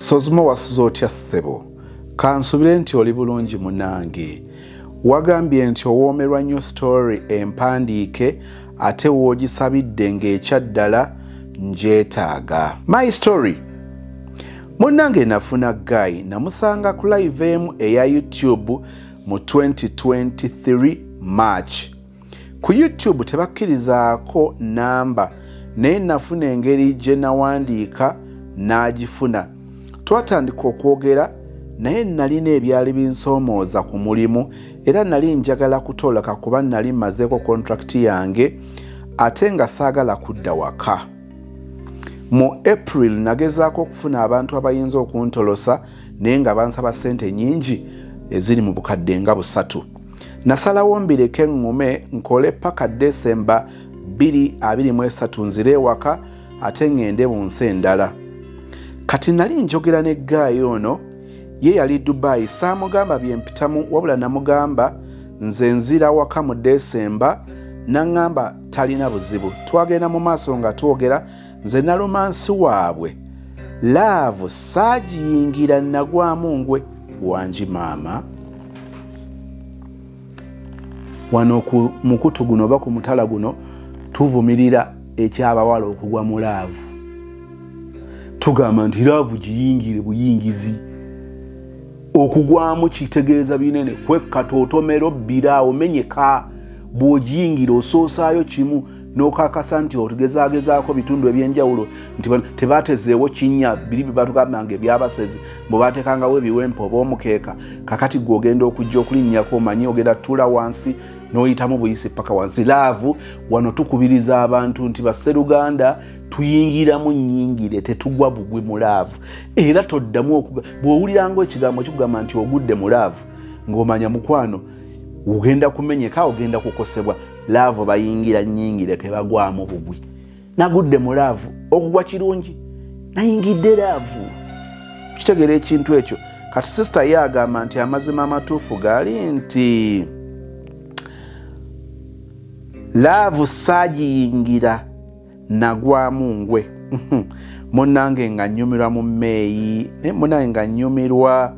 Sozuma wasuza otya ssebo, kansubire nti oli bulungi munange. Wagambye nti owoomerwa nnyo story empandiike ate woogisabidde ng'ekyaddala njeetaaga. My story. Munnange nafuna Guy namusanga ku live emu eya YouTube mu 2023 March. Ku YouTube tebakkirizaako namba naye nafuna engeri gye nawandiika n'agifuna. Twatandika okwogera naye nalina ebyali binsoomooza ku mulimu era nali njagala kutoloka kuba nali mazeeko contract yange ate nga saagala kudda waka. Mu April nagezaako okufuna abantu abayinza okuntolosa naye nga bansaba ssente nnyingi eziri mu bukadde nga 3. Nasalawo mbireke ngume nkole paka December 2023 nzire ewaka ate ngende mu nsi endala. Kati nali njogera ne Guy ono ye yali Dubai saamugamba byempitamu wabula namugamba nze nzira waka mu December nangamba talina buzibu. Twagenda mu maaso nga twogera nze na romansi waabwe love saagiyingira nagwamu ngwe wanji maama. Wano ku mukutu guno oba ku mutala guno tuvumirira ekyabawala okugwa mu love. Tugamba nti love giyingire buyingizi. Okugwamu kitegeeza binene kwekatootomero bbira omenyeka bw'ogiyingira osoosaayo kimu n'okakasa nti otugezagezaako bitundu ebyenjawulo nti tebatezeewo kinnya biri bye batugambanga ebyabasezi bwe baatekangawo ebiwempe oba omukeeka kakati gw'ogenda okujja okulinnyako omanyi ogenda tuula wansi n'oyitamu buyisi paka wansi. Laavu wano tukubiriza abantu nti basseruganda tuyingiramu nnyingire tetugwa bugwi mu laavu era toddamu bw'owuliranga ekigambo kikugamba nti ogudde mu laavu ng'omanya mukwano ogenda kumenyeka ogenda kukosebwa. Laavu bayingira nnyingire tebagwamu bugwi. Nagudde mu laavu okugwa kirungi nayingidde laavu. Kitegeera ekintu ekyo. Kati sister ye agamba nti amazima amatuufu gaali nti laavu saagiyingira nagwamu ngwe. Munnange nga nnyumirwa mu May. Munnange nga nnyumirwa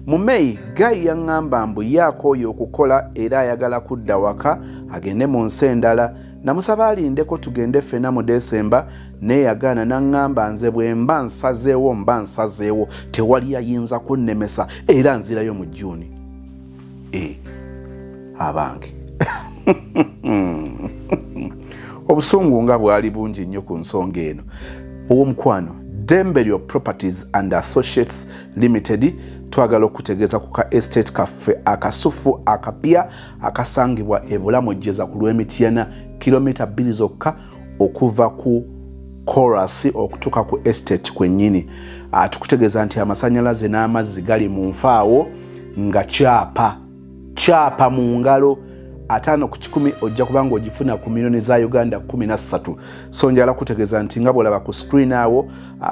mu May. Guy yaŋŋamba mbu yaako oyo okukola era ayagala kudda waka agende mu nsi endala. Namusaba alindeko tugende ffena mu December naye yagaana naŋŋamba nze bwe mba nsazeewo tewali ayinza kunnemesa era nzirayo mu June. Abange obusungu nga bwali bungi nnyo ku nsonga eno. Ow'omukwano Dembelio Properties and Associates Limited twagala okutegeeza ku ka estate kaffe akasufu akapya akasangibwa e Bulamojjeza ku Lw'Emityana kilomita 2 zokka okuva ku Chorus okutuuka ku estate kwennyini. Tukutegeeza nti amasannyalaze n'amazzi gali mu nfaawo nga kyapa mu ngalo 5 ku 10 ojja kubanga ogifuna ku milioni za Uganda 13. So njala kutegeeza nti nga bwolaba ku screen awo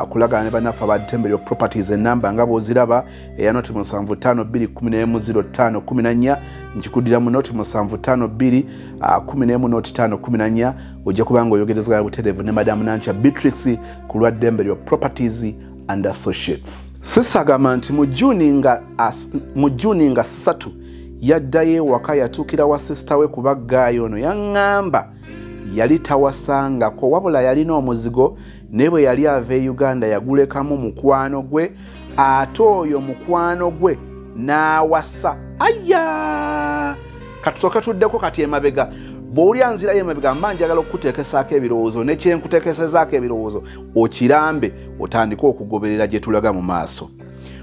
kulagana ne bannaffe aba Dembelio Properties enamba nga bw'oziraba eya noti 75210514 njikuddira mu noti 75210514 ojja kubanga oyogerezagala butereevu ne Madam Nancha Beatrice ku lwa Dembelio Properties and Associates. Sisagamba nti mu June nga 3 yaddayo waka yatuukira wa sister we kuba Guy ono yaŋŋamba yali tawasangako wabula yalina omuzigo naye bwe yali ava e Uganda yagulekamu mukwano gwe ate oyo mukwano gwe n'awasa. Aya katusooke tuddeko kati emabega bw'olya nzirayo emabega mba njagala okukuteekesaako ebirowoozo ne kyenkuteekesezaako ebirowoozo okirambe otandike okugoberera gye tulaga mu maaso.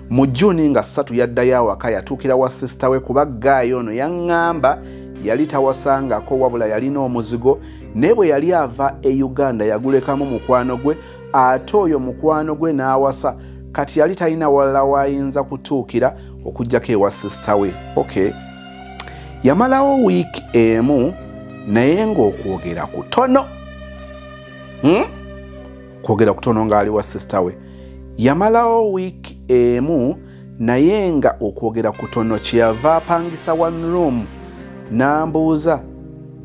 Mu June nga 3 yaddayo awaka yatuukira wa sister we kuba Guy ono yaŋŋamba yali tawasangako wabula yalina omuzigo naye bwe yali ava e Uganda yagulekamu mukwano gwe ate oyo mukwano gwe n'awasa kati yali talina walala wayinza kutuukira okujjako ewa sister we. Yamalawo wiiki emu naye ng'okwogera kutono kwogera kutono ng'ali wa sister we. Yamalawo wiiki emu naye nga okwogera kutono kyeyava apangisa 1 room.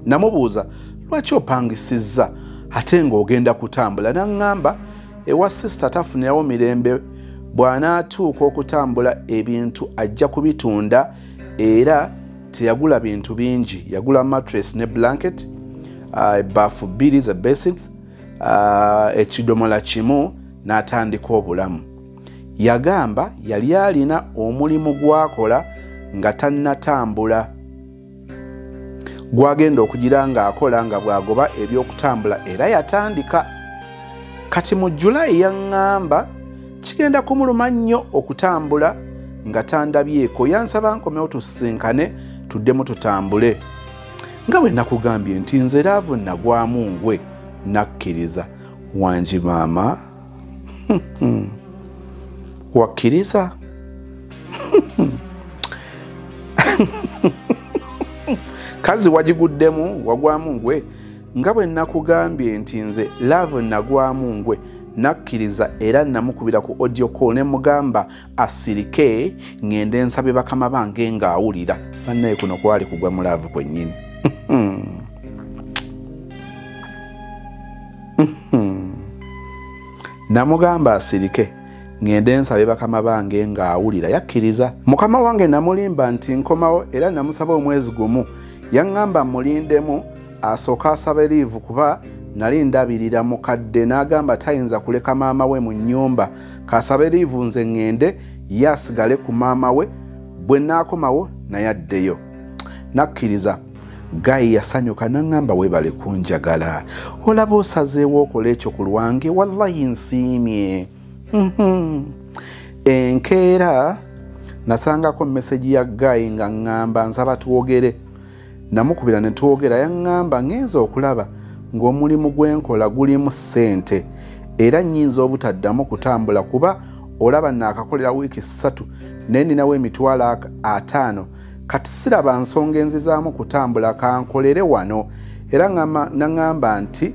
Namubuuza lwaki opangisizza ate ng'ogenda kutambula. Naŋŋamba ewa sister tafunirawo mirembe bw'anaatuuka okutambula ebintu ajja kubitunda era teyagula bintu bingi, yagula mattress ne blanket, ebbafu bbiri ze basics, ekidomola kimu n'atandika obulamu. Yagamba yali alina omulimu gw'akola nga tannatambula gwagenda okugira ng'akola nga bw'agoba ebyokutambula era yatandika. Kati mu Julayi yaŋŋamba kigenda kumuluma nnyo okutambula nga tandabyeko, yansaba nkomewo tusisinkane tuddemu tutambule. Nga bwe nakugambye nti nze Laavu nagwamu ngwe, nakkiriza. Wangi maama wakkiriza? Kazi wagiguddemu, wagwamu ngwe? Nga bwe nakugambye nti nze Laavu nagwamu ngwe, nakkiriza era namukubira ku audio call ne mugamba asirike ngende nsabe bakama bange ng'awulira. Bannaye kuno kwali kugwa mu Laavu kwennyini. Namugamba asirike ngende nsabe bakama bange ng'awulira, yakkiriza. Mukama wange namulimba nti nkomawo era namusaba omwezi gumu. Yaŋŋamba mulindemu asooka asabe liivu kuba nali ndabirira mukadde, n'agamba tayinza kuleka maama we mu nnyumba, kasabe liivu nze ngende ye asigale ku maama we, bwe naakomawo naye addeyo. Nakkiriza. Gayi yasanyuka n'aŋŋamba weebale kunjagala, olaba osazeewo okola ekyo ku lwange, wallahi nsiimye. Enkeera nasangako message ya Gayi nga ŋŋamba nsaba twogere. Namukubira ne twogera, yaŋŋamba ngenza okulaba ng'omulimu gwenkola gulimu ssente era nnyinza obutaddamu kutambula kuba olaba naakakolera wiiki 3 ne nninawo emitwalo 5. Kati siraba nsonga enzizaamu kutambula, kankolere wano. Era naŋŋamba nti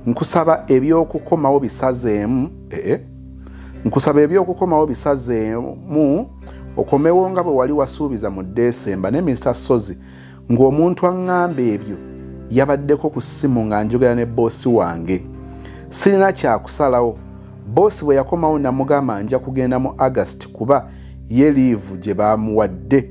nkusaba ebyokukomawo bisazeemu, nkusaba ebyokukomawo bisazeemu okomewo nga bwe wali wasuubiza mu Desemba. Ne Mr. Sozi ng'omuntu aŋŋamba ebyo yabaddeko ku ssimu nga njogera ne boosi wange. Sirina kyakusalawo. Boosi bwe yakomawo namugamba nja kugenda mu August kuba ye liivu gye baamuwadde.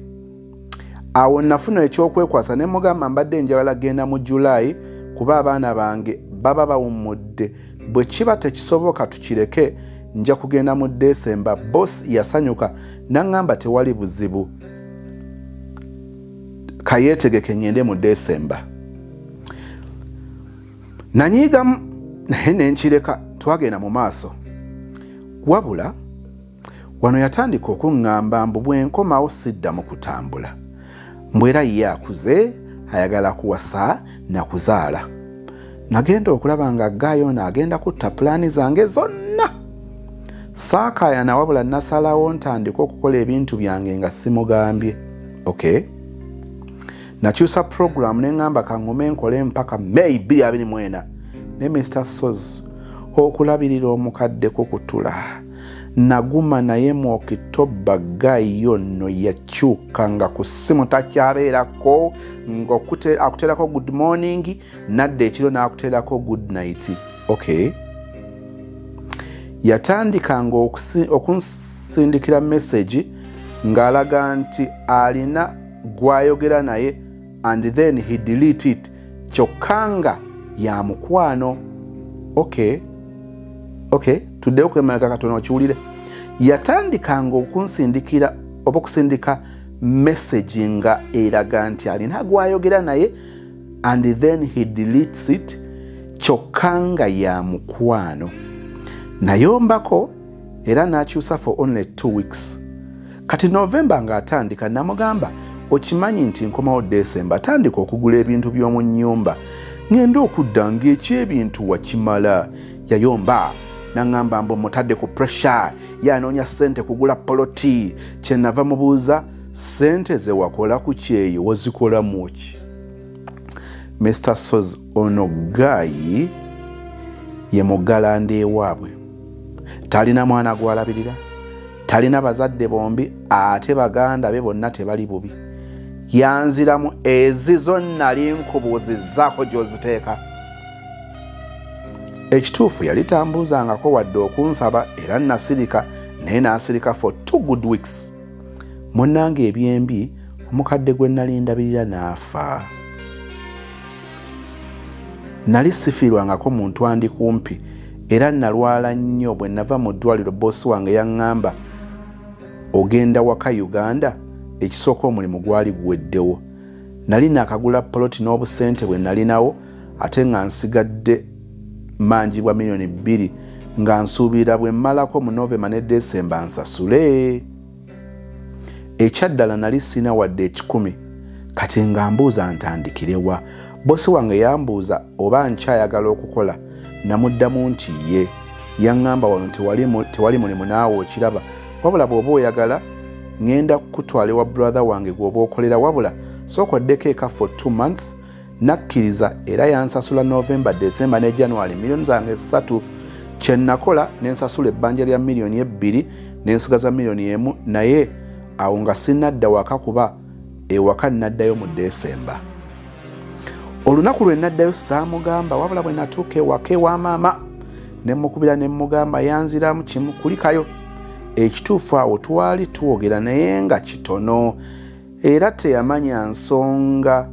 Awo nafuna ekyokwekwasa ne mugamba mbadde njagala genda mu Julayi kuba abaana bange baba bawummudde. Bwe kiba tekisoboka tukireke, nja kugenda mu Desemba. Boosi yasanyuka n'aŋŋamba tewali buzibu, kayeetegeke ngende mu Desemba. Nanyiigamu naye ne nkireka, twagenda mu maaso. Wabula wano yatandika okuŋŋamba mbu bwe nkomawo siddamu kutambula, mbwe era ye akuze ayagala kuwasa na kuzaala. Nagenda okulaba nga Gayo n'agenda kutta pulaani zange zonna. Saakaayana wabula nasalawo ntandika okukola ebintu byange nga simugambye. Okay. Nakyusa program ne ŋŋamba kaŋŋume nkole mpaka May 2024 ne Mr. Soz okulabirira omukadde kukutula. Naguma naye mu Okitoba Gayo nno yakyuka nga ku ssimu takyabeerako, akuteerako good morning, nadde ekiro n'akuteerako good night. Okay. Yatandikanga okunsindikira message ng'alaga nti alina gwayogera naye and then he delete it, kyokka ya mukwano. Okay. Tuddeyo kwemalaga katono okiwulire. Yatandikanga okunsindikira oba okusindika message nga eraga nti alina gwayogera naye and then he deletes it, kyokka ya mukwano. Nayombako era n'akyusa for only 2 weeks. Kati November ng'atandika namugamba okimanyi nti nkomawo Desemba, tandika okugula ebintu by'omu nnyumba ngenda okudda ng'ekyebintu wakimala. Yayomba n'aŋŋamba mbu mutadde ku pressure, yanoonya ssente kugula poloti. Kye nava mubuuza, ssente ze wakola ku kyeyo wazikolamu ki? Mr. Soz ono Gayi ye muggalanda ewaabwe, talina mwana gwalabirira, talina bazadde bombi, ate baganda be bonna tebali bubi. Yanziramu ezizo nali nkubuuzizzaako gy'oziteeka. Ekituufu yali tambuuzangako wadde okunsaba era nasirika naye n'asirika for 2 good weeks. Munnange ebyembi omukadde gwe nali ndabirira n'afa. Nali sifiirwangako muntu andi kumpi era nalwala nnyo bwe nava mu ddwaliro boosi wange yaŋŋamba ogenda waka Uganda ekisooka omulimu gwali guweddewo. Nali nakagula poloti n'obusente bwe nalinawo ate nga nsigadde mangi bwa milioni 2 nga nsuubira bwe mmalako mu November ne December nsasule. Ekyaddala nali sina wadde 10 kati nga mbuuza ntandikirewa. Bosi wange yambuuza oba nkyayagala okukola. Namuddamu nti ye. Yaŋŋamba wano tewali mulimu naawe okiraba, wabula bw'oba oyagala ngenda kukutwala ewa brother wange gw'oba okolera, wabula sooka oddeko eka for 2 months. Nakkiriza era yansasula November, December ne January milioni zange 3. Kye nakola nensasula ebbanja lya milioni 2 nensigaza milioni 1, naye awo nga sinnadda waka kuba ewaka nnaddayo mu December. Olunaku lwe naddayo saamugamba, wabula bwe natuuka ewaka ewa maama ne mukubira ne mugamba yanziramu kimu kulikayo. Ekituufu awo twali tuwogera naye nga kitono era teyamanya nsonga.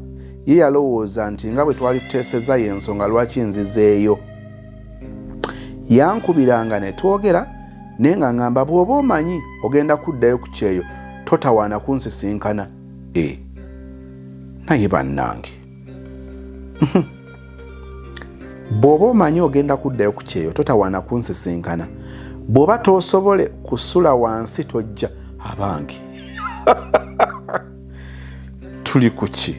Ye yalowooza nti nga bwe twali tuteeseza y'ensonga lwaki nzizeeyo. Yankubiranga ne twogera naye nga ngamba bw'oba omanyi ogenda kuddayo ku kyeyo totawaana kunsisinkana. Naye bannange bw'oba omanyi ogenda kuddayo ku kyeyo totawaana kunsisinkana. Bw'oba tosobole kusula wansi tojja. Abange tuli ku ki?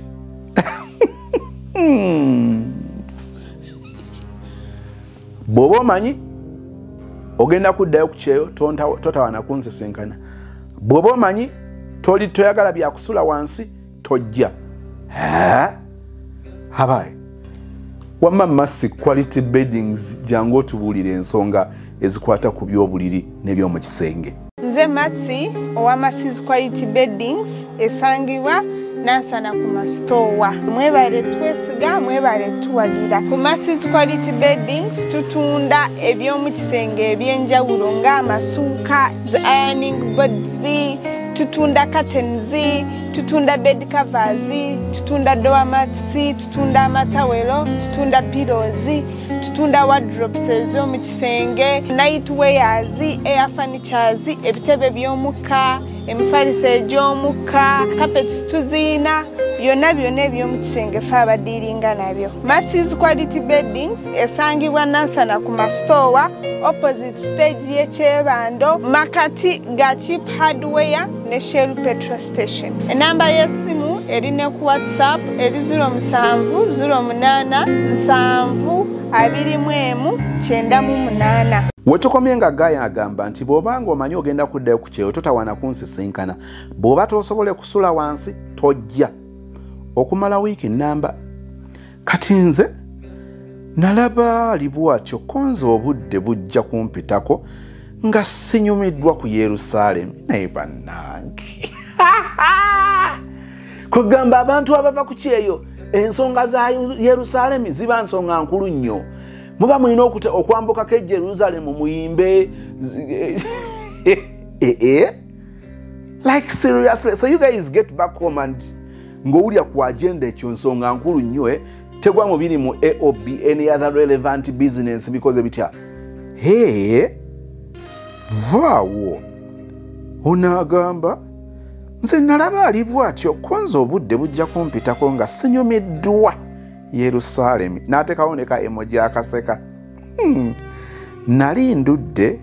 Bw'oba omanyi ogenda kuddayo ku kyeyo totawaana kunsisinkana. Bw'oba omanyi toyagala bya kusula wansi tojja. Abaye wamma Masi Quality Beddings jangu otubuulire ensonga ezikwata ku by'obuliri n'ebyomu kisenge. Nze Masi owa Masi's Quality Beddings esangibwa Nansana ku masitowa. Mwebale twesiga, mwebale tuwagira. Ku Masi's Quality Beddings tutunda ebyomu kisenge ebyenjawulo ng'amasuuka, ironing boards, tutunda curtains, tutunda bed covers, tutunda door mats, tutunda amatawelo, tutunda pillows, tutunda wardrobes ez'omu kisenge, night wears, air furnitures, ebitebe by'omukka, emifaliso egy'omukka, carpets tuzina, byonna eby'omu kisenge fe abadiiringa nabyo. Masi's Quality Beddings esangibwa Nansana ku masitowa opposite stage y'ekyebando makati ga Cheap Hardware ne Shell Petrol Station. Enamba y'essimu erine ku WhatsApp eri 0708721998. Wetukomye nga Gaya agamba nti bw'obanga omanyi ogenda kuddayo ku kyeyo totawaana kunsisinkana. Bw'oba tosobole kusula wansi tojja. Okumala wiiki namba. Kati nze nalaba alibu atyo konza obudde bujja kumpitako nga sinyumiddwa ku Yerusalemu. Naye bannange kugamba abantu abava ku kyeyo ensonga za Yerusalemu ziba nsonga nkulu nnyo. Muba mulina okwambukako e Jerusalemu muyimbe. Like seriously, so you guys get back home and ng'owulya ku agenda ekyo nsonga nkulu nnyo tegwa mu biri mu AOB, any other relevant business because bitya. Vaawo onagamba nze nalaba ali bw'atyo konza obudde bujja kumpitako nga sinyumiddwa Yerusalemu. N'ateekawo ne ka emoji akaseka. Nali ndudde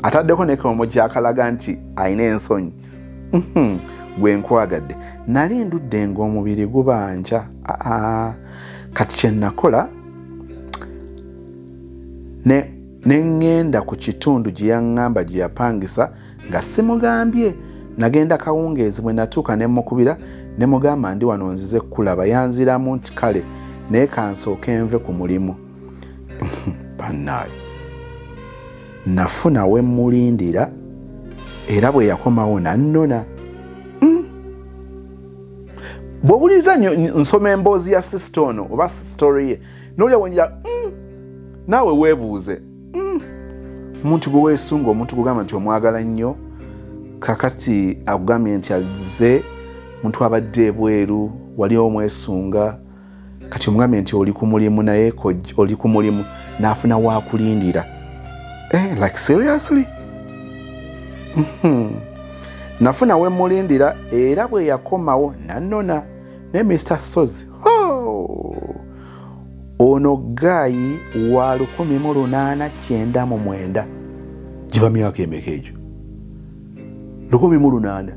ataddeko ne ka emoji akalaga nti ayina ensonyi. Gwe nkwagadde. Nali ndudde ng'omubiri gubanja. Kati kye nakola ne ngenda ku kitundu gye yaŋŋamba gye yapangisa nga simugambye. Nagenda kawungeezi bwe natuuka ne mukubira ne mugamba ndi wano nzize kulaba. Yanziramu nti kale naye kansooke nve ku mulimu. Bannaye nafuna we mulindira era bwe yakomawo nannona. Bw'owuliriza nsoma emboozi ya sister ono oba sistory ye n'olya wenjira naawe weebuuze omuntu gwe weesunga, omuntu gugamba nti omwagala nnyo, kakati akugambye nti azze muntu abadde ebweru, wali omwesunga, kati omugambye nti oli ku mulimu naye oli ku mulimu n'afuna waakulindira. Like seriously? Nafuna we mulindira era bwe yakomawo nanona ne Mr. Sozi. Ono Guy wa 1899 giba myaka emeka egyo 1800.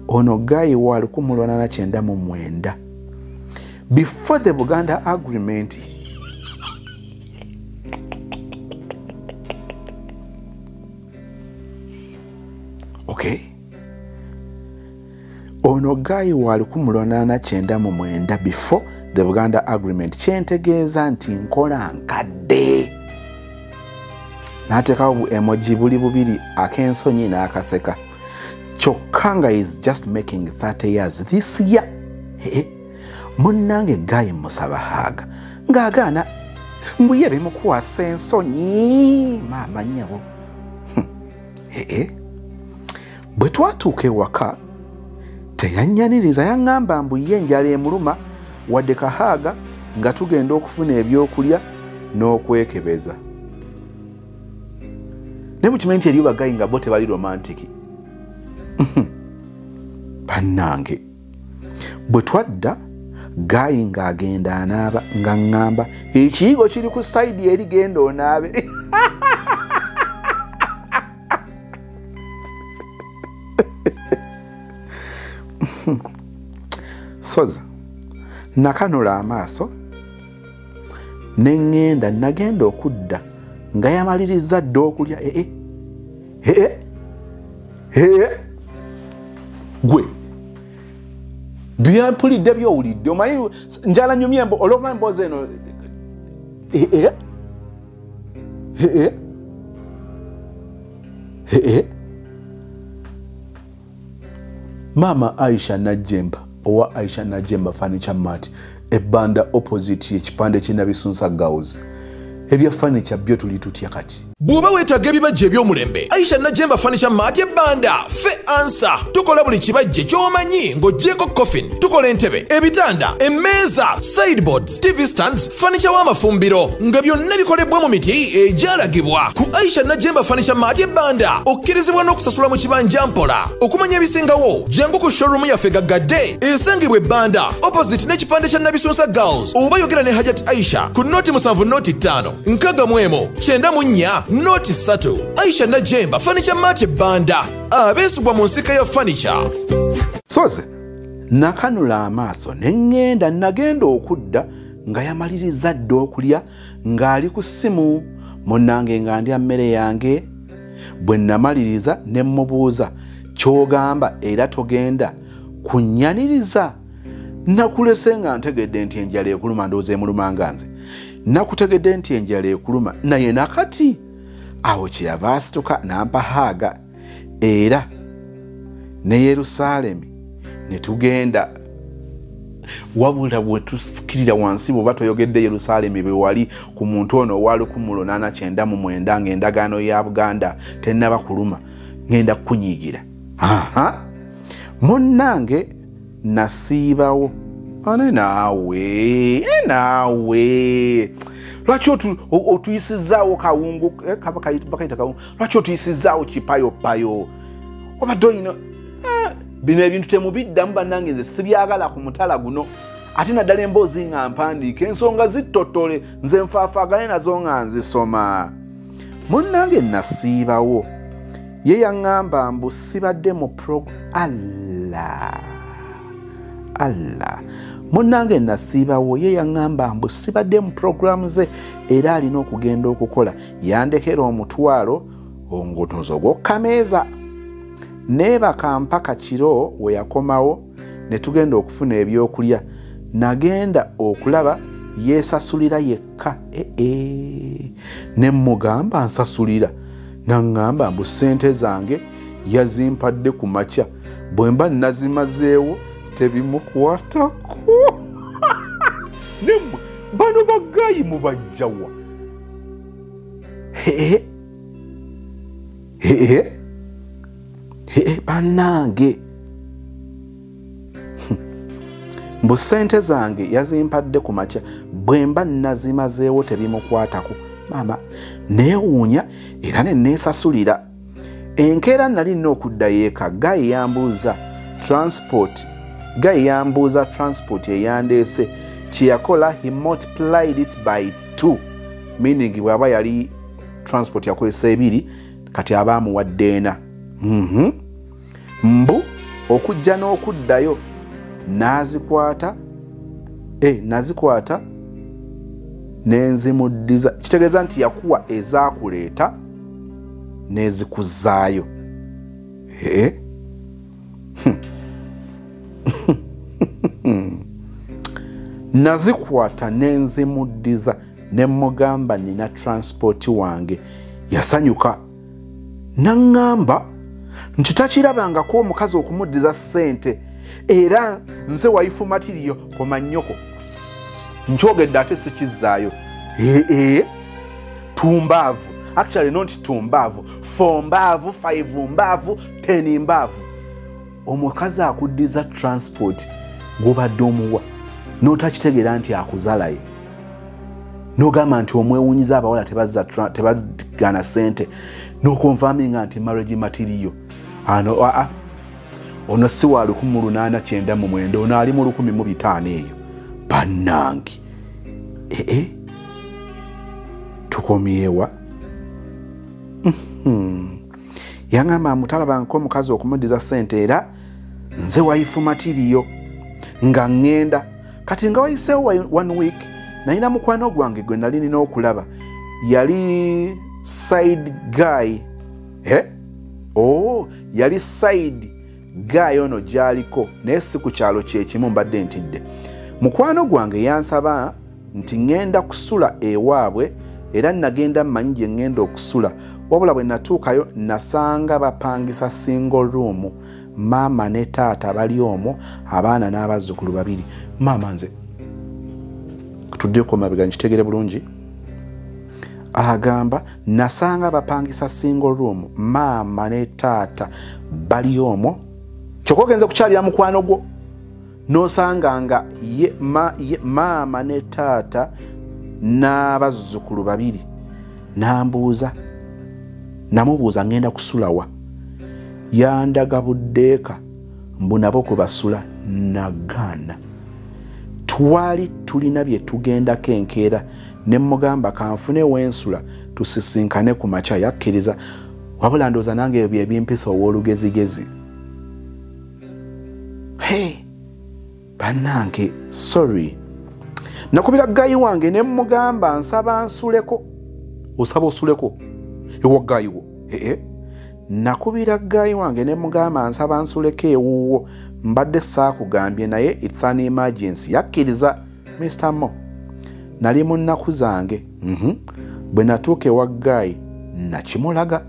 Ono Guy wa 1899 before the Buganda Agreement. Okay. Ono Guy wa 1899 before the Buganda Agreement. Kyentegeeza nti nkola nkadde. N'ateekawo emoji buli bubiri, ak'ensonyi n'akaseka. Kyokka is just making 30 years this year. Munnange Guy Musabahaga ng'agaana mbuye bimukwasa ensonyi maama nnyabo. Bwe twatuuka ewaka teyanyaniriza, yaŋŋamba mbu ye enjala emuluma wadde Kahaaga nga tugenda okufuna ebyokulya n'okwekebeza. Ne mukimanyi nti eriyo Guy nga bo tebali romantic. Bannange bwe twadda Guy ng'agenda anaaba nga ŋŋamba ekiyigo kiri ku sayidi eri genda onaabe. Soza nakanula amaaso ne nagenda okudda nga yamaliriza dda okulya. Gwe byampulidde byowulidde, omanyi njala nyumye olwova emboozi eno. Mama Aisha Najemba owa Aisha Najemba Furniture Mart ebbanda opposite y'ekipande ky'Nabisunsa Girls. Ebya furniture byo tuli tutya kati. Bw'oba weetaaga ebibajje eby'omulembe, Aisha Najemba Furniture Mart ebbanda fe ansa. Tukola buli kibajje ky'omanyi ng'oggyeko coffin, tukola entebe, ebitanda, emmeeza, sideboards, TV stands, furniture w'amafumbiro nga byonna bikolebwa mu miti egyalagibwa. Ku Aisha Najemba Furniture Mart ebbanda okkirizibwa n'okusasula mu kibanja mpola. Okumanya ebisingawo jangu ku showroom yaffe gaggadde esangibwa ebbanda opposite n'ekipande kya Nabisunsa Girls. Oba yogera ne Hajat Aisha ku noti 7 noti 5 nkaga mwemo 94 noti 3. Aisha Najemba Furniture Mart ebbanda abeesibwa mu nsika ya furniture. Soze nakanula amaaso ne nagenda okudda nga yamaliriza dda okulya ng'ali ku ssimu. Munnange nga ndya mmere yange. Bwe namaliriza ne mmubuuza ky'ogamba era togenda kunnyaniriza. Nakulese nga ntegedde nti enjala ekuluma, ndowooza emuluma nga nze. Nakutegedde nti enjala ekuluma naye nakati. Awo kyeyava asituka n'ampa Haaga era ne Yerusaalemi ne tugenda. Wabula bwe tusikirira wansi bw'oba toyogedde Yerusaalemi bwe wali ku muntu ono owa 1899 ng'endagaano ya Buganda tennaba kuluma ngenda kukunyiigira. Munnange nasiibawo. Ane naawe lwaki otuyisizaawo kawungu bakayita kawungu, lwaki otuyisizaawo kipayopayo? Obadde oyina bino ebintu temubiddamu bannange, nze sibyagala ku mutala guno. Ate naddala emboozi nga mpandiika, ensonga zittotole nze nfaafaagane nazo nga nzisoma. Munnange nasiibawo. Ye yaŋŋamba mbu sibadde mu Allah. Munnange nasiibawo. Ye yaŋŋamba mbu sibadde mu programu ze era alina okugenda okukola. Yandekera omutwalo ongotozo gw'okkameeza. Neebaka mpaka kiro we yakomawo ne tugenda okufuna ebyokulya. Nagenda okulaba yeesasulira yekka. Ne mmugamba nsasulira. Naŋŋamba mbu ssente zange yazimpadde ku makya, bwe mba nazimazeewo tebimukwatako. bano bagayi mubajjawa bannange mbu ssente zange yazimpadde ku makya bwe mba nazimazeewo tebimukwatako maama neewuunya era ne neesasulira enkeera nali nina okuddayo eka gayi yambuuza transport eyandeese kyeyakola he multiplied it by 2 meaning bw'aba yali transport yakozesa 2 kati aba amuwadde 4 mbu okujja n'okuddayo nazikwata nenzimuddiza kitegeeza nti yakuwa ezaakuleeta nezikuzaayo nazikwata nenzimuddiza nemugamba nina transport wange yasanyuka naŋŋamba nti takirabangako omukazi okumuddiza ssente era nze waifu matiriyo komanyoko nkyogedde ate sikizaayo tumbaavu actually not tumbaavu 4 mbaavu 5 mbaavu 10 mbaavu omukazi akuddiza transport gobadde omuwa notakitegeera nti akuzaalaye nogamba nti omwewunyiza abawala tebagana ssente nokonfaminga nti marriage material ono si wa 1899 ono ali mu 1500 eyo bannange tukomyewa yaŋŋamba mutalabangako omukazi okumuddiza ssente era nze waifu matiriyo nga ŋŋenda kati nga wayiseewo 1 week nalina mukwano gwange gwe nali nina okulaba yali side guy yali side guy ono gy'aliko naye si ku kyalo kyekimu mbadde ntidde mukwano gwange yansaba nti ŋŋenda kusula ewaabwe era nagenda mmanyi gye ŋŋenda okusula wabula bwe natuukayo nasanga bapangisa single room maama ne taata bali omwo abaana n'abazzukulu 2 maama nze tuddeko mabega nkitegere bulungi agamba nasanga bapangisa single room maama ne taata bali omwo kyokogenze kukyalira mukwano gwo nosanga nga maama ne taata n'abazzukulu 2 namubuuza ngenda kusulawa yandaga buddeeka mbu nabo kubasula nagaana twali tulina bye tugendako enkeera ne mugamba kanfune wensula tusisinkane ku makya yakkiriza wabula ndooza nange ebyo ebimpisa ow'olugezigezi bannange sorry nakubira gayi wange ne mugamba nsaba nsuleko osaba osuleko ewa gayi wo nakubira gayi wange ne mugamba nsaba nsuleko ewuwo mbadde saakugambye naye it's an emergency yakkiriza Mr. Mo nali mu nnaku zange bwe natuuka ewa gayi nakimulaga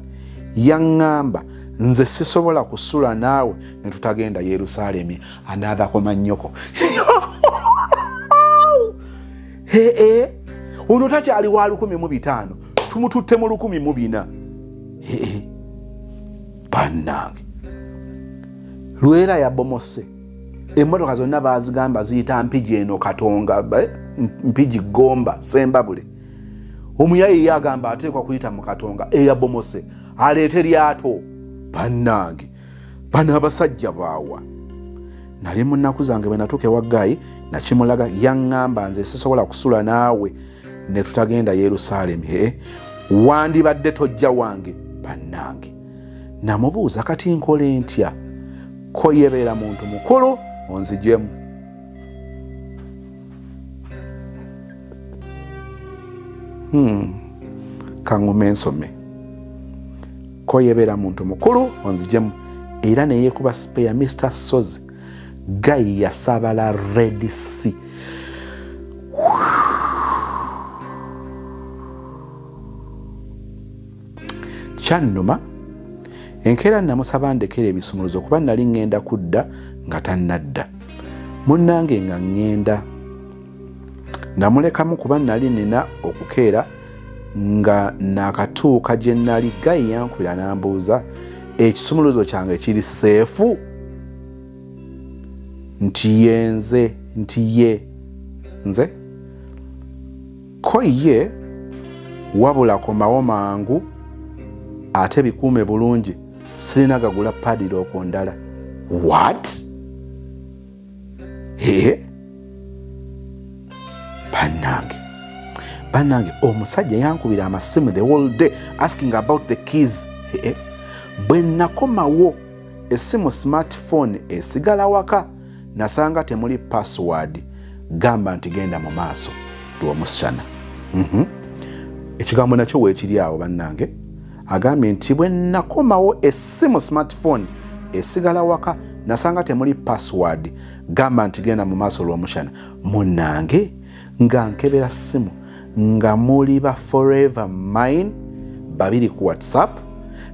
yaŋŋamba nze sisobola kusula naawe ne tutagenda Yerusaalemi another komanyoko ono takyali wa 1500 tumututte mu 1400 bannange Lwera yabomose emmotoka zonna bazigamba ziyita mpigi eno Katonga mpigi Gomba Sembabule omuyayi yagamba ateekwa kuyita mu Katonga eyabomose aleete lyato bannange bano abasajja baawa nali mu nnaku zange bwe natuuka ewa gayi nakimulaga yaŋŋamba nze sisobola kusula naawe ne tutagenda Yerusaalemi wandibadde tojja wange bannange namubuuza kati nkole ntya ko yebeera muntu mukulu onzijemu kaŋŋume ensome ko yebeera muntu mukulu onzijemu era neyeekuba spare Mr. Sozi gayi yasabala Red Sea kyannuma enkeera namusaba ndekera ebisumuluzo kuba nali ŋŋenda kudda nga tannadda munnange nga ŋŋenda namulekamu kuba nali nina okukeera nga nakatuuka gye nali Gayi yankubira n'ambuuza ekisumuluzo kyange kiri seefu nti ye nze ko ye wabula komawo mangu ate bikuume bulungi sirina gagula padirooko ndala. What? Bannange omusajja yankubira amasimu the whole day asking about the keys. Bwe nakomawo essimu smartphone esigala waka nasanga temuli password, gamba nti genda mu maaso lw'omusana. Ekigambo nakyo weekiri awo bannange, agambye nti bwe nakomawo essimu smartphone esigala waka nasanga temuli password, gamba nti genda mu maaso lw'omusana. Munnange nga nkebera ssimu nga muli ba Forever Mine babiri ku WhatsApp,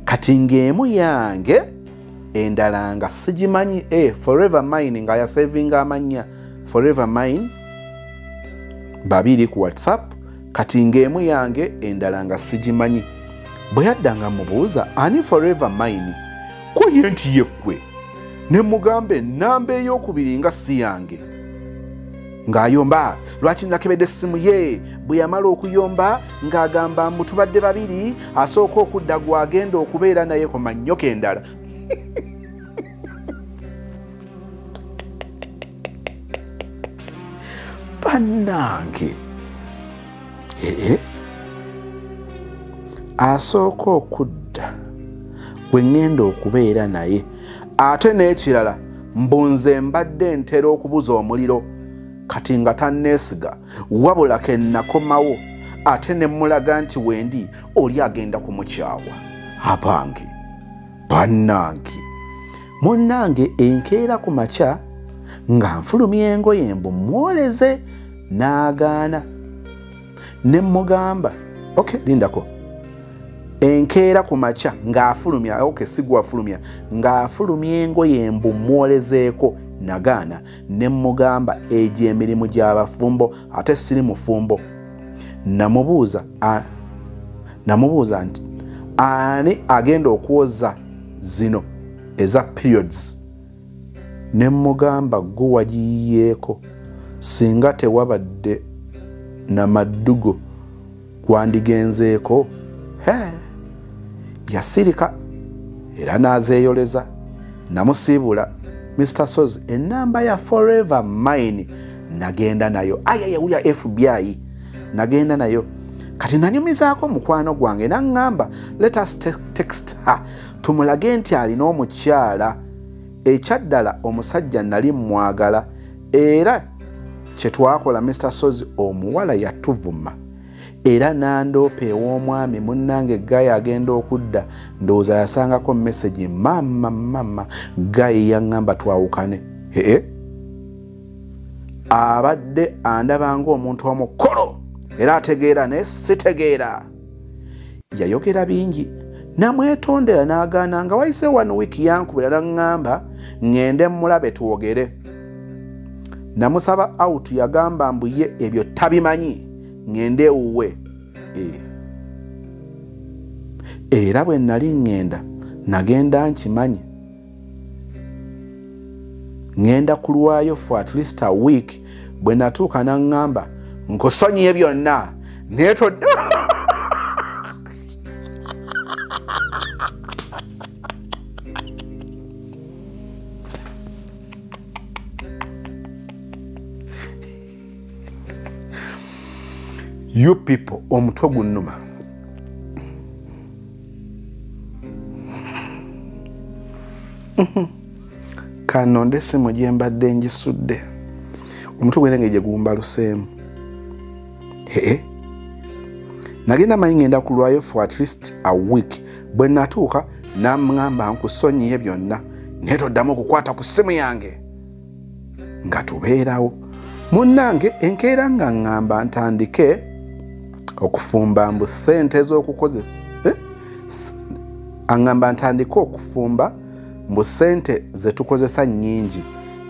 kati ng'emu yange endala nga sigimanyi. Forever Mine nga yasevinga amanya Forever Mine babiri ku WhatsApp, kati ng'emu yange endala nga sigimanyi. Bwe yaddanga mubuuza ani Forever Mine, ko ye nti yekkwe, ne mugambe ennamba ey'okubiri nga si yange. Ng'ayomba lwaki nakebedde essimu ye. Bwe yamala okuyomba ng'agamba mbu tubadde babiri, asooka okudda gwagenda okubeera naye ku mannyoka endala. Bannange asooka okudda gwe ngenda okubeera naye, ate n'ekirala mbunze mbadde ntera okubuza omuliro, kati nga tanneesiga wabula ke nakomawo ate ne mulaga nti wendi oli agenda kumukyawa. Abange bannange, munnange enkeera ku makya nga nfulumya engoye mbu mwoleze n'agaana. Ne mugamba lindako, enkeera ku makya ng'afulumya sigwafulumya ng'afulumya engoye mbu mwolezeeko nagaana. Ne mugamba egyo emirimu gy'abafumbo ate siri mufumbo. Namubuuza nti ani agenda okwoza zino eza periods. Ne mugamba gwe wagiyiyeeko, singa tewabadde na maddugo gwandigenzeeko. Yasirika era n'azeeyoleza. Namusiibula Mr. Sozi ennamba ya Forever Mine nagenda nayo. Ayawulya FBI nagenda nayo. Kati nanyumizaako mukwano gwange n'aŋŋamba let us text her tumulage nti alina omukyala. Ekyaddala omusajja nali mwagala era kye twakola Mr. Sozi omuwala yatuvuma era n'andoopa ew'omwami. Munnange Gayi agenda okudda ndowooza yasangako message, mama Gayi yaŋŋamba twawukane. Abadde andaba ng'omuntu omukolo era ategeera naye sitegeera. Yayogera bingi namwetondera n'agaana nga wayise 1 week yankubira n'aŋŋamba ŋŋende mulabe twogere. Namusaba out yagamba mbu ye ebyo tabimanyi ŋŋende ewuwe. Era bwe nali ŋŋenda nagenda nkimanyi. Ŋŋenda kulwayo for at least a week. Bwe natuuka n'aŋŋamba nkusonyiye byonna neetodde. You people omutwe gunnuma. Kanonde essimu gye mbadde ngisudde omutwe gw'enenge gye gumbaluseemu. Nagenda manyi ngenda kulwayo for at least a week. Bwe natuuka n'aŋŋamba nkusonyiye byonna naye toddamu okukwata ku ssimu yange nga tubeerawo. Munnange enkeera nga ŋŋamba ntandike okufumba mbu ssente ez'okukoze aŋŋamba ntandike okufumba mbu ssente ze tukozesa nnyingi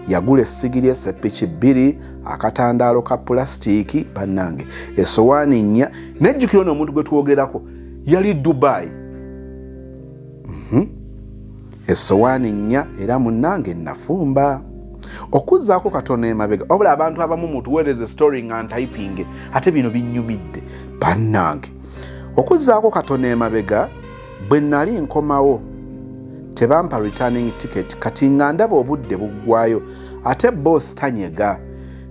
yagula essigiri esseppiki 2 akatandaalo ka pulastiki bannange essowaani 4 nejjukira ono omuntu gwe twogerako yali Dubai essowaani 4 era munnange nafumba okuzzaako katono emabega obula abantu abamu mutuweereze story nga ntyping ate bino binnyumidde bannange okuzzaako katono emabega bwe nali nkomawo tebampa returning ticket kati nga ndaba obudde buggwayo ate boss tanyega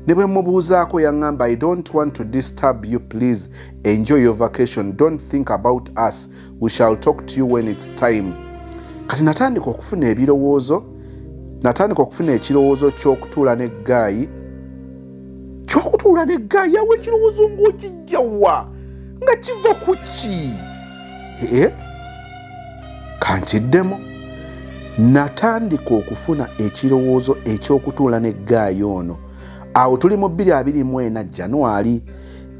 ne bwe mubuuzaako yaŋŋamba I don't want to disturb you, please enjoy your vacation, don't think about us, we shall talk to you when it's time. Kati natandika okufuna ebirowoozo, natandika okufuna ekirowoozo ky'okutuula ne Guy, yawe ekirowoozo ng'okijjawa nga kiva ku ki? Kankiddemu natandika okufuna ekirowoozo eky'okutuula ne Guy ono. Awo tuli mu 2024 January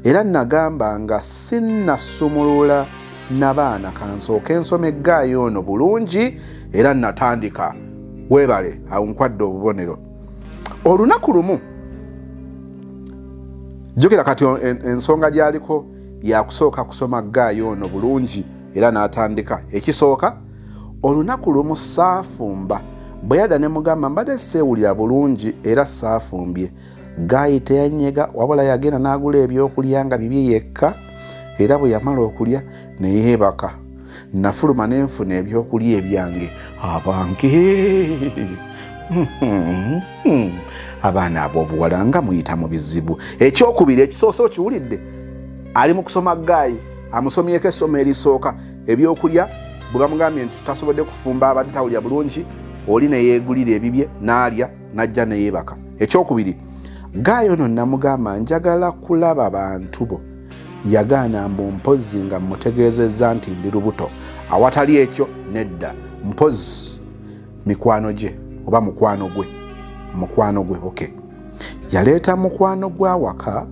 era nagamba nga sinnasumulula n'abaana kansooke nsome Guy ono bulungi era natandika weebale awo nkwadde obubonero. Olunaku lumu jjukira kati ensonga gy'aliko yakusooka kusoma Guy ono bulungi era n'atandika ekisooka. Olunaku lumu saafumba bwe yada ne mugamba mbadde seewulira bulungi era saafumbye. Guy teyanyega wabula yagenda n'agula ebyokulya nga bibye yekka era bwe yamala okulya ne yeebaka. Nafuluma ne nfuna ebyokulya ebyange abange. Abaana ab'obuwala nga muyita mu bizibu. Ekyokubiri ekisoose okiwulidde ali mu kusoma Guy amusomyeko essomo erisooka ebyokulya bwe bamugambye nti tasobodde kufumba abadde tawulya bulungi oli ne yeegulira ebibye n'alya n'ajja ne yeebaka. Ekyokubiri Guy ono namugamba njagala kulaba bantu bo yagaana mbu mpozi nga mutegeezezza nti ndi lubuto awatali ekyo nedda mpozi mikwano gye oba mukwano gwe okay. Yaleeta mukwano gwe awaka